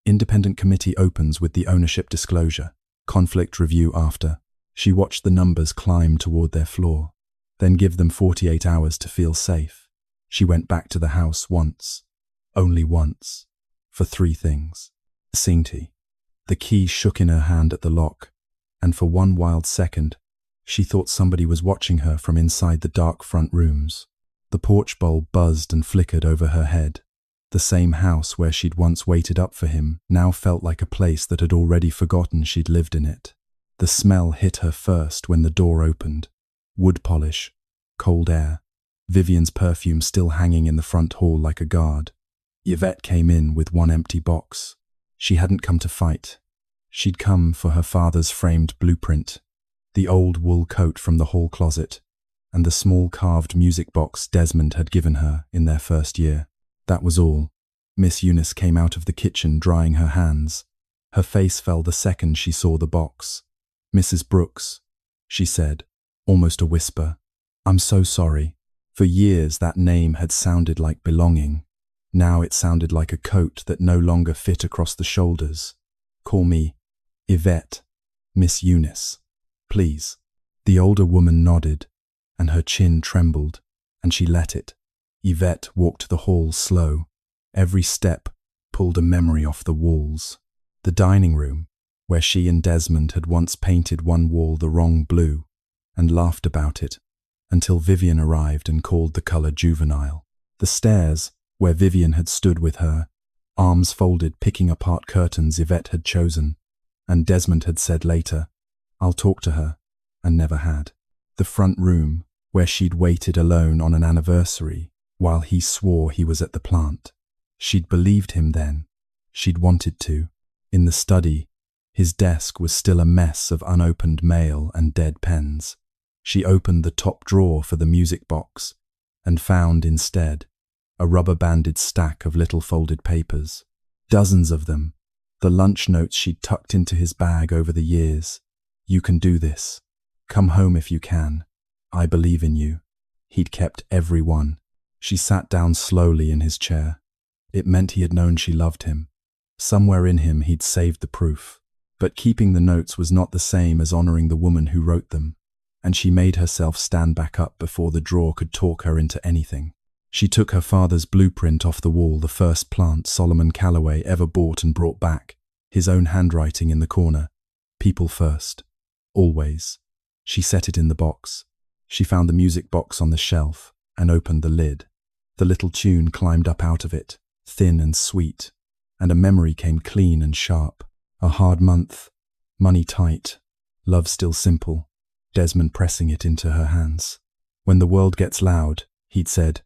"Independent committee opens with the ownership disclosure. Conflict review after." She watched the numbers climb toward their floor. Then give them 48 hours to feel safe. She went back to the house once. Only once. For 3 things. Singty. The key shook in her hand at the lock, and for one wild second, she thought somebody was watching her from inside the dark front rooms. The porch bulb buzzed and flickered over her head. The same house where she'd once waited up for him now felt like a place that had already forgotten she'd lived in it. The smell hit her first when the door opened. Wood polish, cold air, Vivian's perfume still hanging in the front hall like a guard. Yvette came in with one empty box. She hadn't come to fight. She'd come for her father's framed blueprint, the old wool coat from the hall closet, and the small carved music box Desmond had given her in their first year. That was all. Miss Eunice came out of the kitchen drying her hands. Her face fell the second she saw the box. "Mrs. Brooks," she said, almost a whisper. "I'm so sorry." For years that name had sounded like belonging. Now it sounded like a coat that no longer fit across the shoulders. "Call me Yvette, Miss Eunice, please." The older woman nodded, and her chin trembled, and she let it. Yvette walked the hall slow. Every step pulled a memory off the walls. The dining room, where she and Desmond had once painted one wall the wrong blue, and laughed about it, until Vivian arrived and called the color juvenile. The stairs, where Vivian had stood with her, arms folded picking apart curtains Yvette had chosen, and Desmond had said later, "I'll talk to her," and never had. The front room, where she'd waited alone on an anniversary, while he swore he was at the plant. She'd believed him then. She'd wanted to. In the study, his desk was still a mess of unopened mail and dead pens. She opened the top drawer for the music box and found instead a rubber-banded stack of little folded papers. Dozens of them, the lunch notes she'd tucked into his bag over the years. "You can do this. Come home if you can. I believe in you." He'd kept every one. She sat down slowly in his chair. It meant he had known she loved him. Somewhere in him he'd saved the proof. But keeping the notes was not the same as honoring the woman who wrote them, and she made herself stand back up before the drawer could talk her into anything. She took her father's blueprint off the wall, the first plant Solomon Calloway ever bought and brought back, his own handwriting in the corner. People first. Always. She set it in the box. She found the music box on the shelf and opened the lid. The little tune climbed up out of it, thin and sweet, and a memory came clean and sharp. A hard month, money tight, love still simple, Desmond pressing it into her hands. When the world gets loud, he'd said,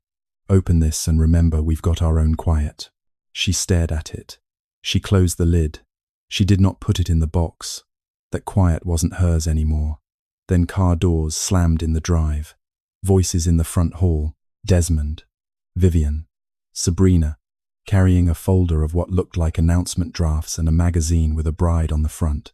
open this and remember we've got our own quiet. She stared at it. She closed the lid. She did not put it in the box. That quiet wasn't hers anymore. Then car doors slammed in the drive. Voices in the front hall. Desmond, Vivian, Sabrina, carrying a folder of what looked like announcement drafts and a magazine with a bride on the front.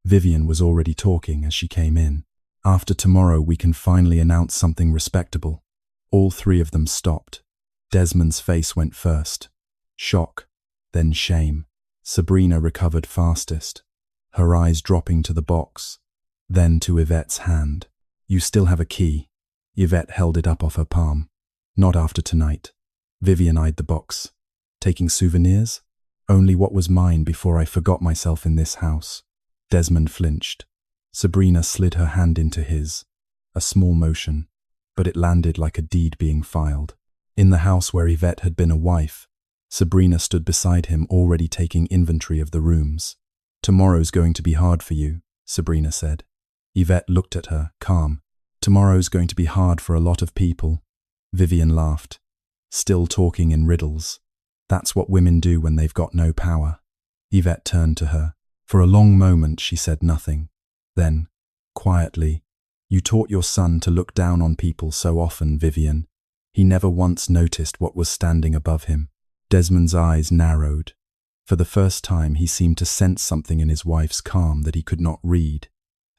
Vivian was already talking as she came in. After tomorrow we can finally announce something respectable. All three of them stopped. Desmond's face went first. Shock, then shame. Sabrina recovered fastest, her eyes dropping to the box, then to Yvette's hand. You still have a key. Yvette held it up off her palm. Not after tonight. Vivian eyed the box. Taking souvenirs? Only what was mine before I forgot myself in this house. Desmond flinched. Sabrina slid her hand into his. A small motion, but it landed like a deed being filed. In the house where Yvette had been a wife, Sabrina stood beside him, already taking inventory of the rooms. Tomorrow's going to be hard for you, Sabrina said. Yvette looked at her, calm. Tomorrow's going to be hard for a lot of people. Vivian laughed. Still talking in riddles. That's what women do when they've got no power. Yvette turned to her. For a long moment she said nothing. Then, quietly, you taught your son to look down on people so often, Vivian. He never once noticed what was standing above him. Desmond's eyes narrowed. For the first time he seemed to sense something in his wife's calm that he could not read,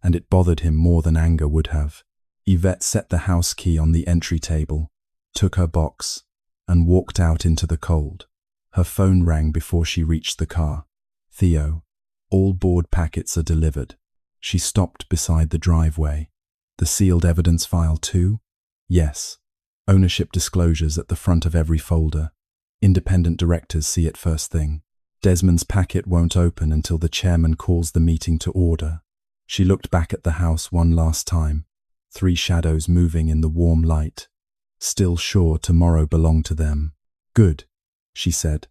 and it bothered him more than anger would have. Yvette set the house key on the entry table, took her box, and walked out into the cold. Her phone rang before she reached the car. Theo, all board packets are delivered. She stopped beside the driveway. The sealed evidence file too? Yes. Ownership disclosures at the front of every folder. Independent directors see it first thing. Desmond's packet won't open until the chairman calls the meeting to order. She looked back at the house one last time. 3 shadows moving in the warm light. Still sure tomorrow belonged to them. Good, she said.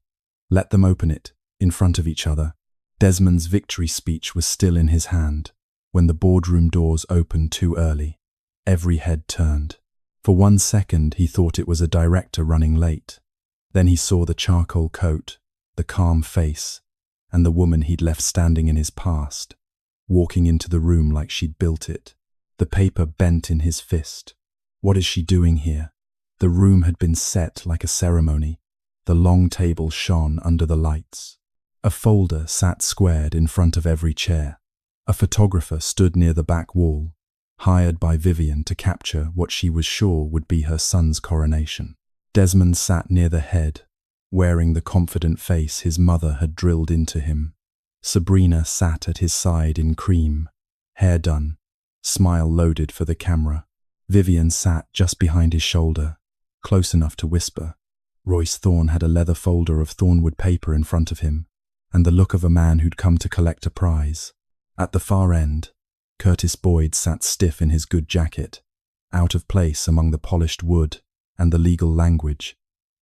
Let them open it, in front of each other. Desmond's victory speech was still in his hand when the boardroom doors opened too early. Every head turned. For 1 second he thought it was a director running late. Then he saw the charcoal coat, the calm face, and the woman he'd left standing in his past, walking into the room like she'd built it. The paper bent in his fist. What is she doing here? The room had been set like a ceremony. The long table shone under the lights. A folder sat squared in front of every chair. A photographer stood near the back wall, hired by Vivian to capture what she was sure would be her son's coronation. Desmond sat near the head, wearing the confident face his mother had drilled into him. Sabrina sat at his side in cream, hair done, smile loaded for the camera. Vivian sat just behind his shoulder, close enough to whisper. Royce Thorne had a leather folder of Thornwood paper in front of him, and the look of a man who'd come to collect a prize. At the far end, Curtis Boyd sat stiff in his good jacket, out of place among the polished wood and the legal language,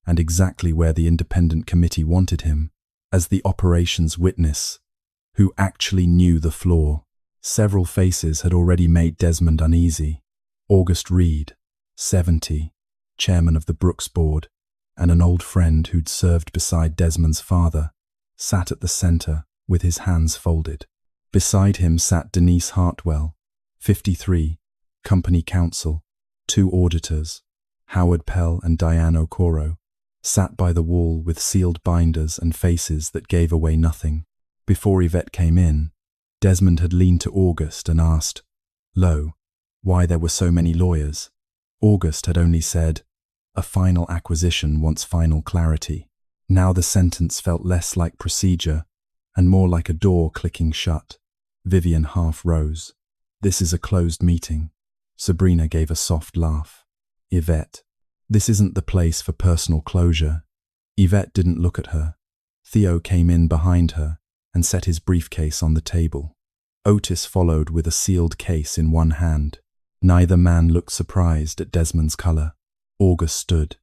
and exactly where the independent committee wanted him, as the operations witness, who actually knew the floor. Several faces had already made Desmond uneasy. August Reed, 70, chairman of the Brooks board, and an old friend who'd served beside Desmond's father, sat at the center with his hands folded. Beside him sat Denise Hartwell, 53, company counsel, 2 auditors, Howard Pell and Diane Okoro, sat by the wall with sealed binders and faces that gave away nothing. Before Yvette came in, Desmond had leaned to August and asked, low, why there were so many lawyers. August had only said, a final acquisition wants final clarity. Now the sentence felt less like procedure and more like a door clicking shut. Vivian half rose. This is a closed meeting. Sabrina gave a soft laugh. Yvette, this isn't the place for personal closure. Yvette didn't look at her. Theo came in behind her and set his briefcase on the table. Otis followed with a sealed case in one hand. Neither man looked surprised at Desmond's color. August stood.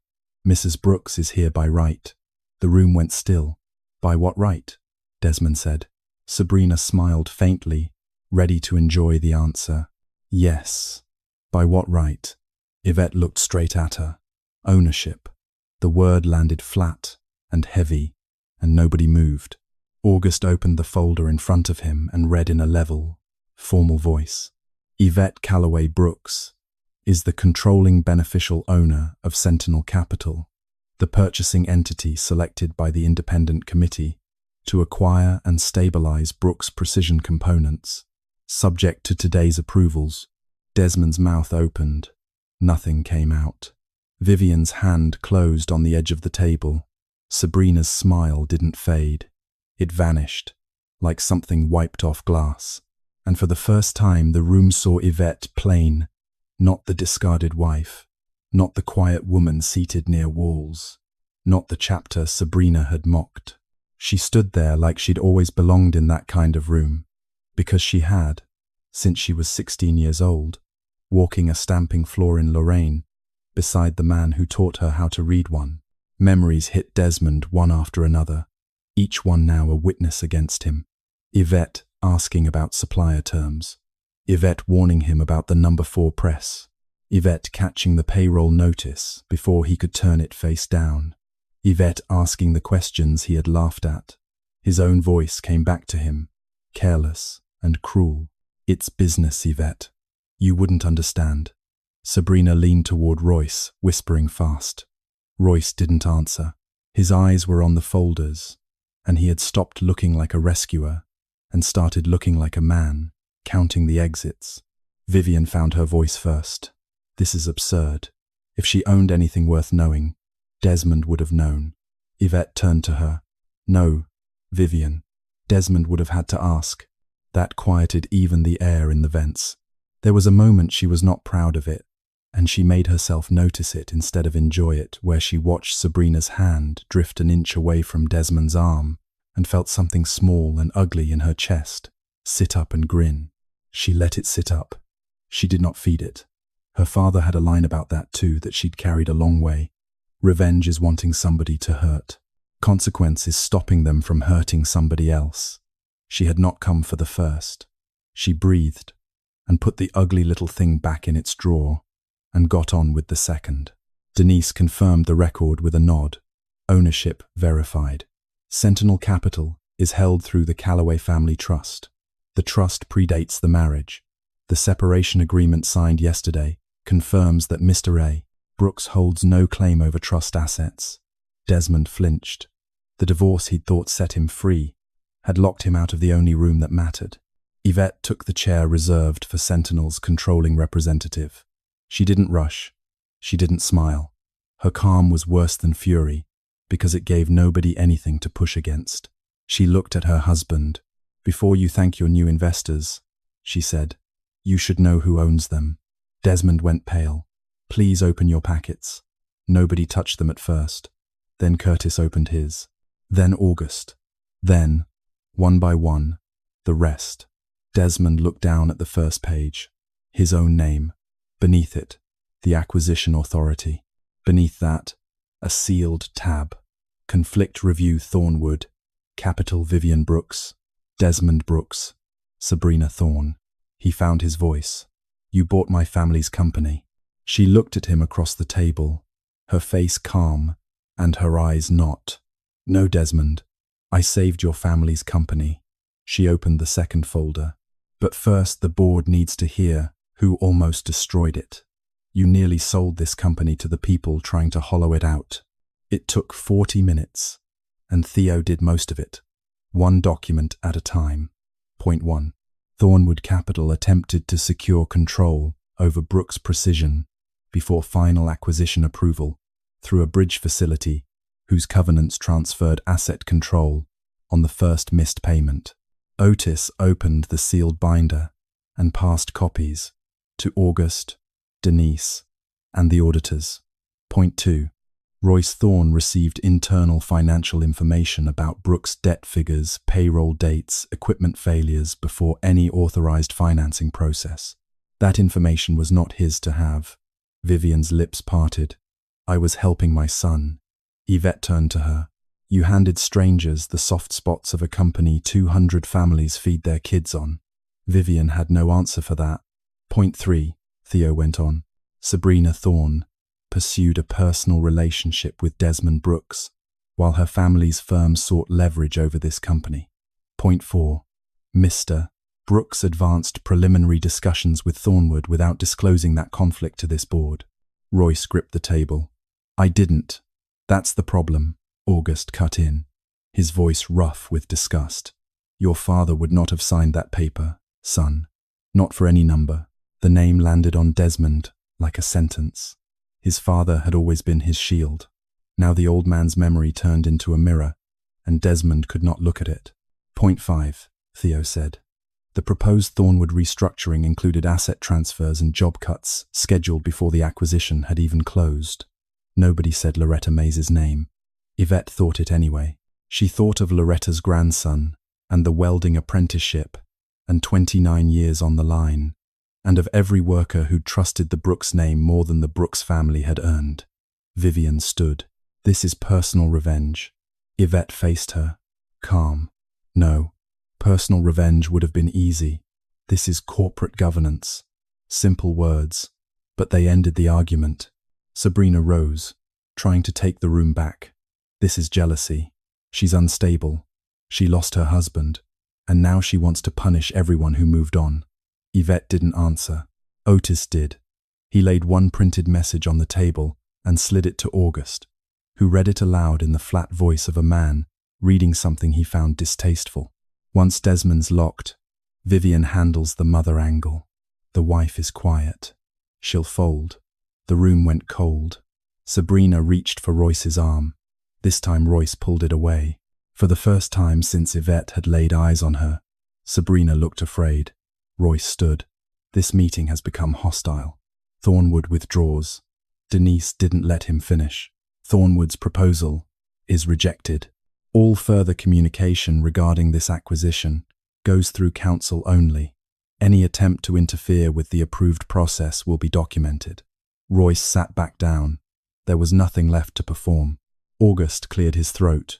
Mrs. Brooks is here by right. The room went still. By what right? Desmond said. Sabrina smiled faintly, ready to enjoy the answer. Yes. By what right? Yvette looked straight at her. Ownership. The word landed flat and heavy, and nobody moved. August opened the folder in front of him and read in a level, formal voice. Yvette Calloway Brooks is the controlling beneficial owner of Sentinel Capital, the purchasing entity selected by the independent committee to acquire and stabilize Brooks Precision Components. Subject to today's approvals. Desmond's mouth opened. Nothing came out. Vivian's hand closed on the edge of the table. Sabrina's smile didn't fade. It vanished, like something wiped off glass. And for the first time the room saw Yvette plain, not the discarded wife, not the quiet woman seated near walls, not the chapter Sabrina had mocked. She stood there like she'd always belonged in that kind of room, because she had, since she was 16 years old, walking a stamping floor in Lorraine, beside the man who taught her how to read one. Memories hit Desmond one after another, each one now a witness against him. Yvette asking about supplier terms. Yvette warning him about the number 4 press. Yvette catching the payroll notice before he could turn it face down. Yvette asking the questions he had laughed at. His own voice came back to him, careless and cruel. It's business, Yvette. You wouldn't understand. Sabrina leaned toward Royce, whispering fast. Royce didn't answer. His eyes were on the folders, and he had stopped looking like a rescuer and started looking like a man, counting the exits. Vivian found her voice first. This is absurd. If she owned anything worth knowing, Desmond would have known. Yvette turned to her. No, Vivian. Desmond would have had to ask. That quieted even the air in the vents. There was a moment she was not proud of it, and she made herself notice it instead of enjoy it, where she watched Sabrina's hand drift an inch away from Desmond's arm and felt something small and ugly in her chest sit up and grin. She let it sit up. She did not feed it. Her father had a line about that too that she'd carried a long way. Revenge is wanting somebody to hurt. Consequence is stopping them from hurting somebody else. She had not come for the first. She breathed and put the ugly little thing back in its drawer and got on with the second. Denise confirmed the record with a nod. Ownership verified. Sentinel Capital is held through the Calloway Family Trust. The trust predates the marriage. The separation agreement signed yesterday confirms that Mr. A. Brooks holds no claim over trust assets. Desmond flinched. The divorce he'd thought set him free had locked him out of the only room that mattered. Yvette took the chair reserved for Sentinel's controlling representative. She didn't rush. She didn't smile. Her calm was worse than fury, because it gave nobody anything to push against. She looked at her husband. Before you thank your new investors, she said, you should know who owns them. Desmond went pale. Please open your packets. Nobody touched them at first. Then Curtis opened his. Then August. Then, one by one, the rest. Desmond looked down at the first page. His own name. Beneath it, the acquisition authority. Beneath that, a sealed tab. Conflict Review Thornwood. Capital Vivian Brooks. Desmond Brooks. Sabrina Thorne. He found his voice. You bought my family's company. She looked at him across the table, her face calm and her eyes not. No, Desmond, I saved your family's company. She opened the second folder. But first the board needs to hear who almost destroyed it. You nearly sold this company to the people trying to hollow it out. It took 40 minutes, and Theo did most of it, one document at a time. Point 1. Thornwood Capital attempted to secure control over Brooks Precision before final acquisition approval through a bridge facility whose covenants transferred asset control on the first missed payment. Otis opened the sealed binder and passed copies to August, Denise, and the auditors. Point 2. Royce Thorne received internal financial information about Brooks' debt figures, payroll dates, equipment failures before any authorized financing process. That information was not his to have. Vivian's lips parted. I was helping my son. Yvette turned to her. You handed strangers the soft spots of a company 200 families feed their kids on. Vivian had no answer for that. Point 3, Theo went on. Sabrina Thorne pursued a personal relationship with Desmond Brooks, while her family's firm sought leverage over this company. Point 4. Mr. Brooks advanced preliminary discussions with Thornwood without disclosing that conflict to this board. Royce gripped the table. I didn't. That's the problem, August cut in, his voice rough with disgust. Your father would not have signed that paper, son. Not for any number. The name landed on Desmond like a sentence. His father had always been his shield. Now the old man's memory turned into a mirror, and Desmond could not look at it. Point 5, Theo said. The proposed Thornwood restructuring included asset transfers and job cuts scheduled before the acquisition had even closed. Nobody said Loretta Mays's name. Yvette thought it anyway. She thought of Loretta's grandson and the welding apprenticeship and 29 years on the line, and of every worker who'd trusted the Brooks name more than the Brooks family had earned. Vivian stood. This is personal revenge. Yvette faced her, calm. No, personal revenge would have been easy. This is corporate governance. Simple words, but they ended the argument. Sabrina rose, trying to take the room back. This is jealousy. She's unstable. She lost her husband, and now she wants to punish everyone who moved on. Yvette didn't answer. Otis did. He laid one printed message on the table and slid it to August, who read it aloud in the flat voice of a man reading something he found distasteful. Once Desmond's locked, Vivian handles the mother angle. The wife is quiet. She'll fold. The room went cold. Sabrina reached for Royce's arm. This time Royce pulled it away. For the first time since Yvette had laid eyes on her, Sabrina looked afraid. Royce stood. This meeting has become hostile. Thornwood withdraws. Denise didn't let him finish. Thornwood's proposal is rejected. All further communication regarding this acquisition goes through counsel only. Any attempt to interfere with the approved process will be documented. Royce sat back down. There was nothing left to perform. August cleared his throat.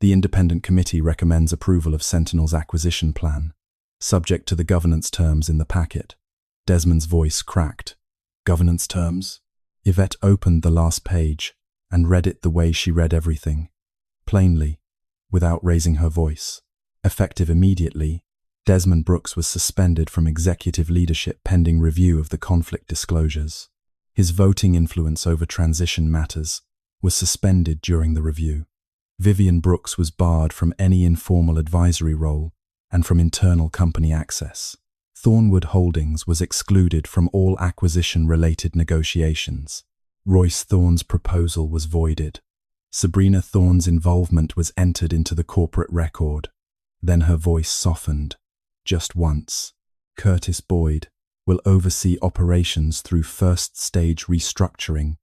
The independent committee recommends approval of Sentinel's acquisition plan, subject to the governance terms in the packet. Desmond's voice cracked. Governance terms? Yvette opened the last page and read it the way she read everything, plainly, without raising her voice. Effective immediately, Desmond Brooks was suspended from executive leadership pending review of the conflict disclosures. His voting influence over transition matters was suspended during the review. Vivian Brooks was barred from any informal advisory role and from internal company access. Thornwood Holdings was excluded from all acquisition-related negotiations. Royce Thorne's proposal was voided. Sabrina Thorne's involvement was entered into the corporate record. Then her voice softened. Just once. Curtis Boyd will oversee operations through first-stage restructuring,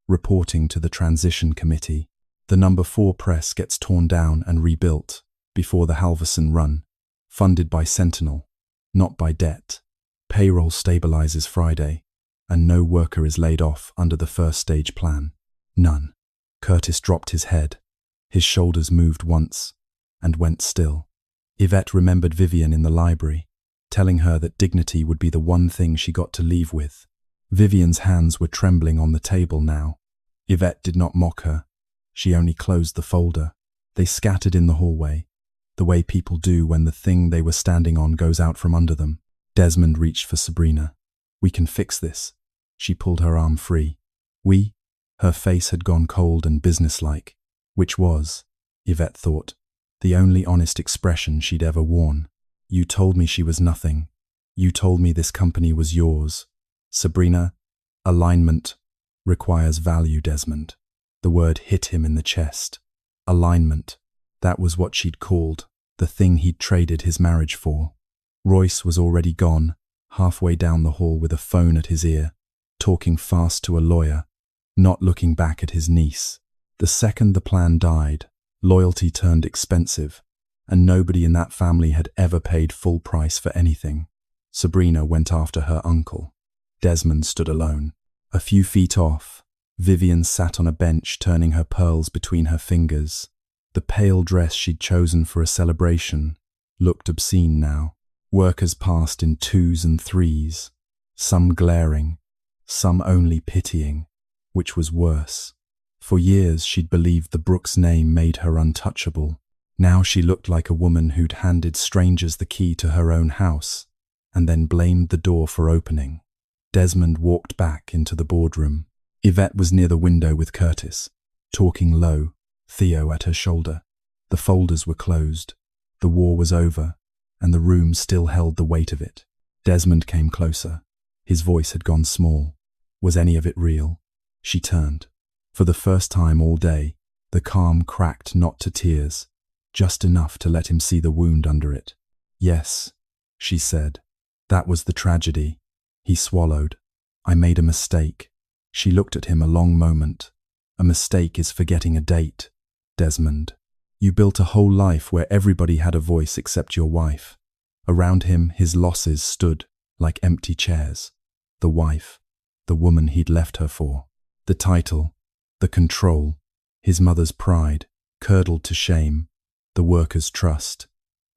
reporting to the transition committee. The number 4 press gets torn down and rebuilt before the Halverson run, funded by Sentinel, not by debt. Payroll stabilizes Friday, and no worker is laid off under the first stage plan. None. Curtis dropped his head. His shoulders moved once and went still. Yvette remembered Vivian in the library, telling her that dignity would be the one thing she got to leave with. Vivian's hands were trembling on the table now. Yvette did not mock her. She only closed the folder. They scattered in the hallway, the way people do when the thing they were standing on goes out from under them. Desmond reached for Sabrina. We can fix this. She pulled her arm free. We? Her face had gone cold and businesslike, which was, Yvette thought, the only honest expression she'd ever worn. You told me she was nothing. You told me this company was yours. Sabrina, alignment requires value, Desmond. The word hit him in the chest. Alignment. That was what she'd called the thing he'd traded his marriage for. Royce was already gone, halfway down the hall with a phone at his ear, talking fast to a lawyer, not looking back at his niece. The second the plan died, loyalty turned expensive, and nobody in that family had ever paid full price for anything. Sabrina went after her uncle. Desmond stood alone. A few feet off, Vivian sat on a bench turning her pearls between her fingers. The pale dress she'd chosen for a celebration looked obscene now. Workers passed in twos and threes, some glaring, some only pitying, which was worse. For years she'd believed the Brooks name made her untouchable. Now she looked like a woman who'd handed strangers the key to her own house and then blamed the door for opening. Desmond walked back into the boardroom. Yvette was near the window with Curtis, talking low, Theo at her shoulder. The folders were closed. The war was over, and the room still held the weight of it. Desmond came closer. His voice had gone small. Was any of it real? She turned. For the first time all day, the calm cracked not to tears, just enough to let him see the wound under it. Yes, she said. That was the tragedy. He swallowed. I made a mistake. She looked at him a long moment. A mistake is forgetting a date, Desmond. You built a whole life where everybody had a voice except your wife. Around him, his losses stood like empty chairs. The wife, the woman he'd left her for. The title, the control, his mother's pride, curdled to shame. The workers' trust,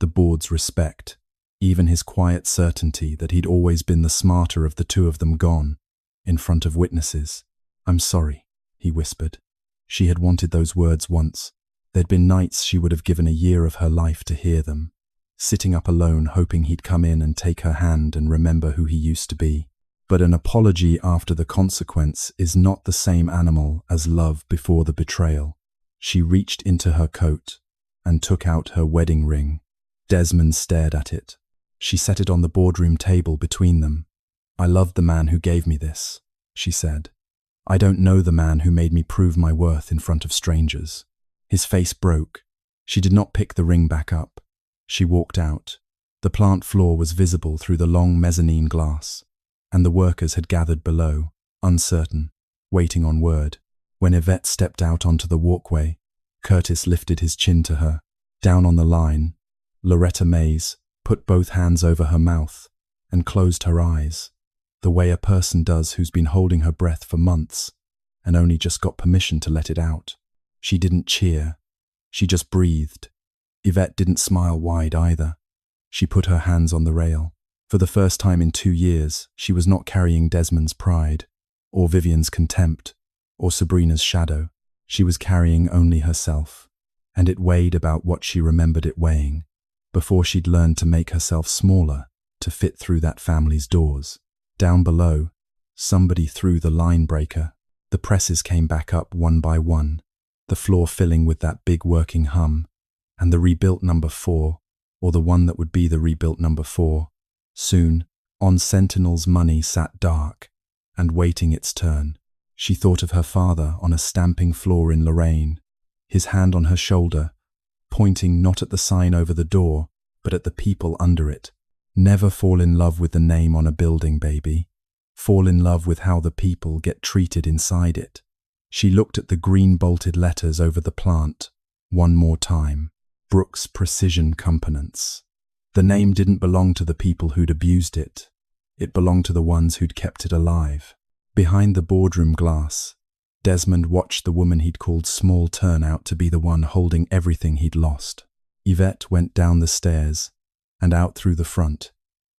the board's respect. Even his quiet certainty that he'd always been the smarter of the two of them gone, in front of witnesses. I'm sorry, he whispered. She had wanted those words once. There'd been nights she would have given a year of her life to hear them, sitting up alone hoping he'd come in and take her hand and remember who he used to be. But an apology after the consequence is not the same animal as love before the betrayal. She reached into her coat and took out her wedding ring. Desmond stared at it. She set it on the boardroom table between them. I loved the man who gave me this, she said. I don't know the man who made me prove my worth in front of strangers. His face broke. She did not pick the ring back up. She walked out. The plant floor was visible through the long mezzanine glass, and the workers had gathered below, uncertain, waiting on word. When Yvette stepped out onto the walkway, Curtis lifted his chin to her. Down on the line, Loretta Mays put both hands over her mouth and closed her eyes, the way a person does who's been holding her breath for months and only just got permission to let it out. She didn't cheer. She just breathed. Yvette didn't smile wide either. She put her hands on the rail. For the first time in 2 years, she was not carrying Desmond's pride, or Vivian's contempt, or Sabrina's shadow. She was carrying only herself, and it weighed about what she remembered it weighing, before she'd learned to make herself smaller to fit through that family's doors. Down below, somebody threw the line breaker. The presses came back up one by one, the floor filling with that big working hum, and the rebuilt number 4, or the one that would be the rebuilt number 4. Soon, on Sentinel's money sat dark and waiting its turn. She thought of her father on a stamping floor in Lorraine, his hand on her shoulder, pointing not at the sign over the door, but at the people under it. Never fall in love with the name on a building, baby. Fall in love with how the people get treated inside it. She looked at the green bolted letters over the plant one more time. Brooks Precision Components. The name didn't belong to the people who'd abused it. It belonged to the ones who'd kept it alive. Behind the boardroom glass, Desmond watched the woman he'd called small turn out to be the one holding everything he'd lost. Yvette went down the stairs and out through the front,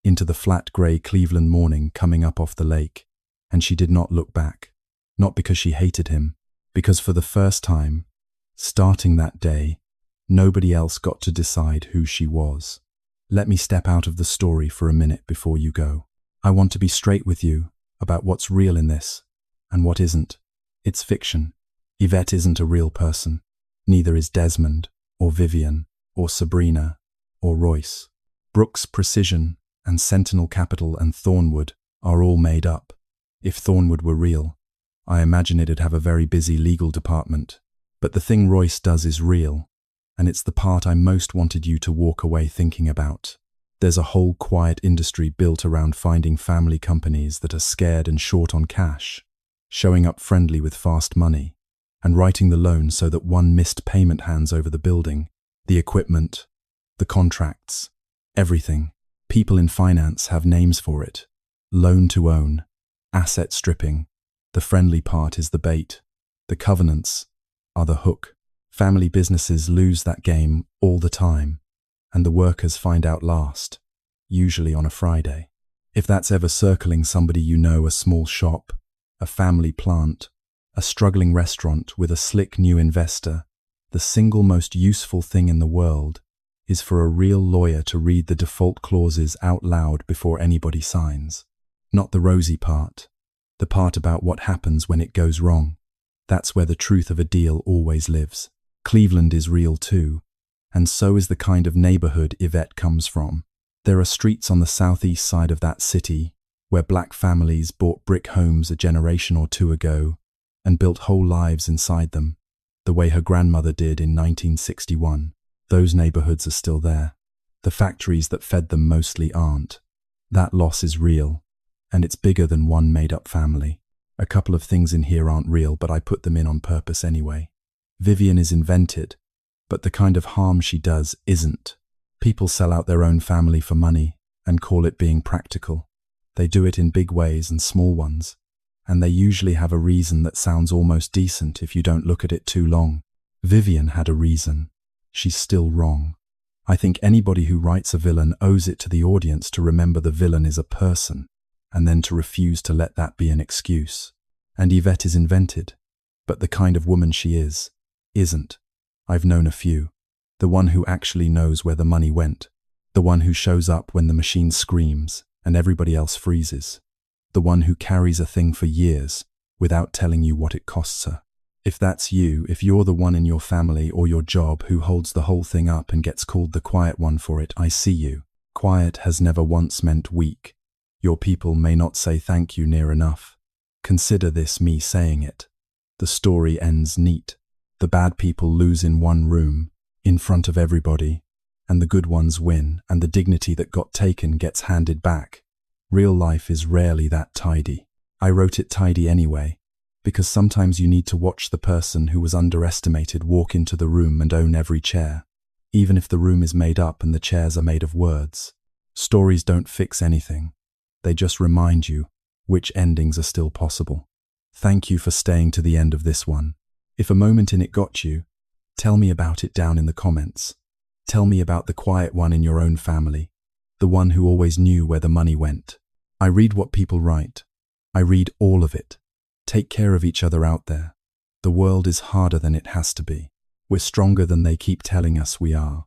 into the flat grey Cleveland morning coming up off the lake, and she did not look back. Not because she hated him, because for the first time, starting that day, nobody else got to decide who she was. Let me step out of the story for a minute before you go. I want to be straight with you about what's real in this and what isn't. It's fiction. Yvette isn't a real person. Neither is Desmond, or Vivian, or Sabrina, or Royce. Brooks Precision and Sentinel Capital and Thornwood are all made up. If Thornwood were real, I imagine it'd have a very busy legal department. But the thing Royce does is real. And it's the part I most wanted you to walk away thinking about. There's a whole quiet industry built around finding family companies that are scared and short on cash, showing up friendly with fast money, and writing the loan so that one missed payment hands over the building, the equipment, the contracts, everything. People in finance have names for it. Loan to own, asset stripping. The friendly part is the bait. The covenants are the hook. Family businesses lose that game all the time, and the workers find out last, usually on a Friday. If that's ever circling somebody you know, a small shop, a family plant, a struggling restaurant with a slick new investor, the single most useful thing in the world is for a real lawyer to read the default clauses out loud before anybody signs. Not the rosy part, the part about what happens when it goes wrong. That's where the truth of a deal always lives. Cleveland is real too, and so is the kind of neighborhood Yvette comes from. There are streets on the southeast side of that city where black families bought brick homes a generation or two ago and built whole lives inside them, the way her grandmother did in 1961. Those neighborhoods are still there. The factories that fed them mostly aren't. That loss is real, and it's bigger than one made-up family. A couple of things in here aren't real, but I put them in on purpose anyway. Vivian is invented, but the kind of harm she does isn't. People sell out their own family for money and call it being practical. They do it in big ways and small ones, and they usually have a reason that sounds almost decent if you don't look at it too long. Vivian had a reason. She's still wrong. I think anybody who writes a villain owes it to the audience to remember the villain is a person, and then to refuse to let that be an excuse. And Yvette is invented, but the kind of woman she isn't. I've known a few. The one who actually knows where the money went. The one who shows up when the machine screams and everybody else freezes. The one who carries a thing for years without telling you what it costs her. If that's you, if you're the one in your family or your job who holds the whole thing up and gets called the quiet one for it, I see you. Quiet has never once meant weak. Your people may not say thank you near enough. Consider this me saying it. The story ends neat. The bad people lose in one room, in front of everybody, and the good ones win, and the dignity that got taken gets handed back. Real life is rarely that tidy. I wrote it tidy anyway, because sometimes you need to watch the person who was underestimated walk into the room and own every chair, even if the room is made up and the chairs are made of words. Stories don't fix anything. They just remind you which endings are still possible. Thank you for staying to the end of this one. If a moment in it got you, tell me about it down in the comments. Tell me about the quiet one in your own family, the one who always knew where the money went. I read what people write. I read all of it. Take care of each other out there. The world is harder than it has to be. We're stronger than they keep telling us we are.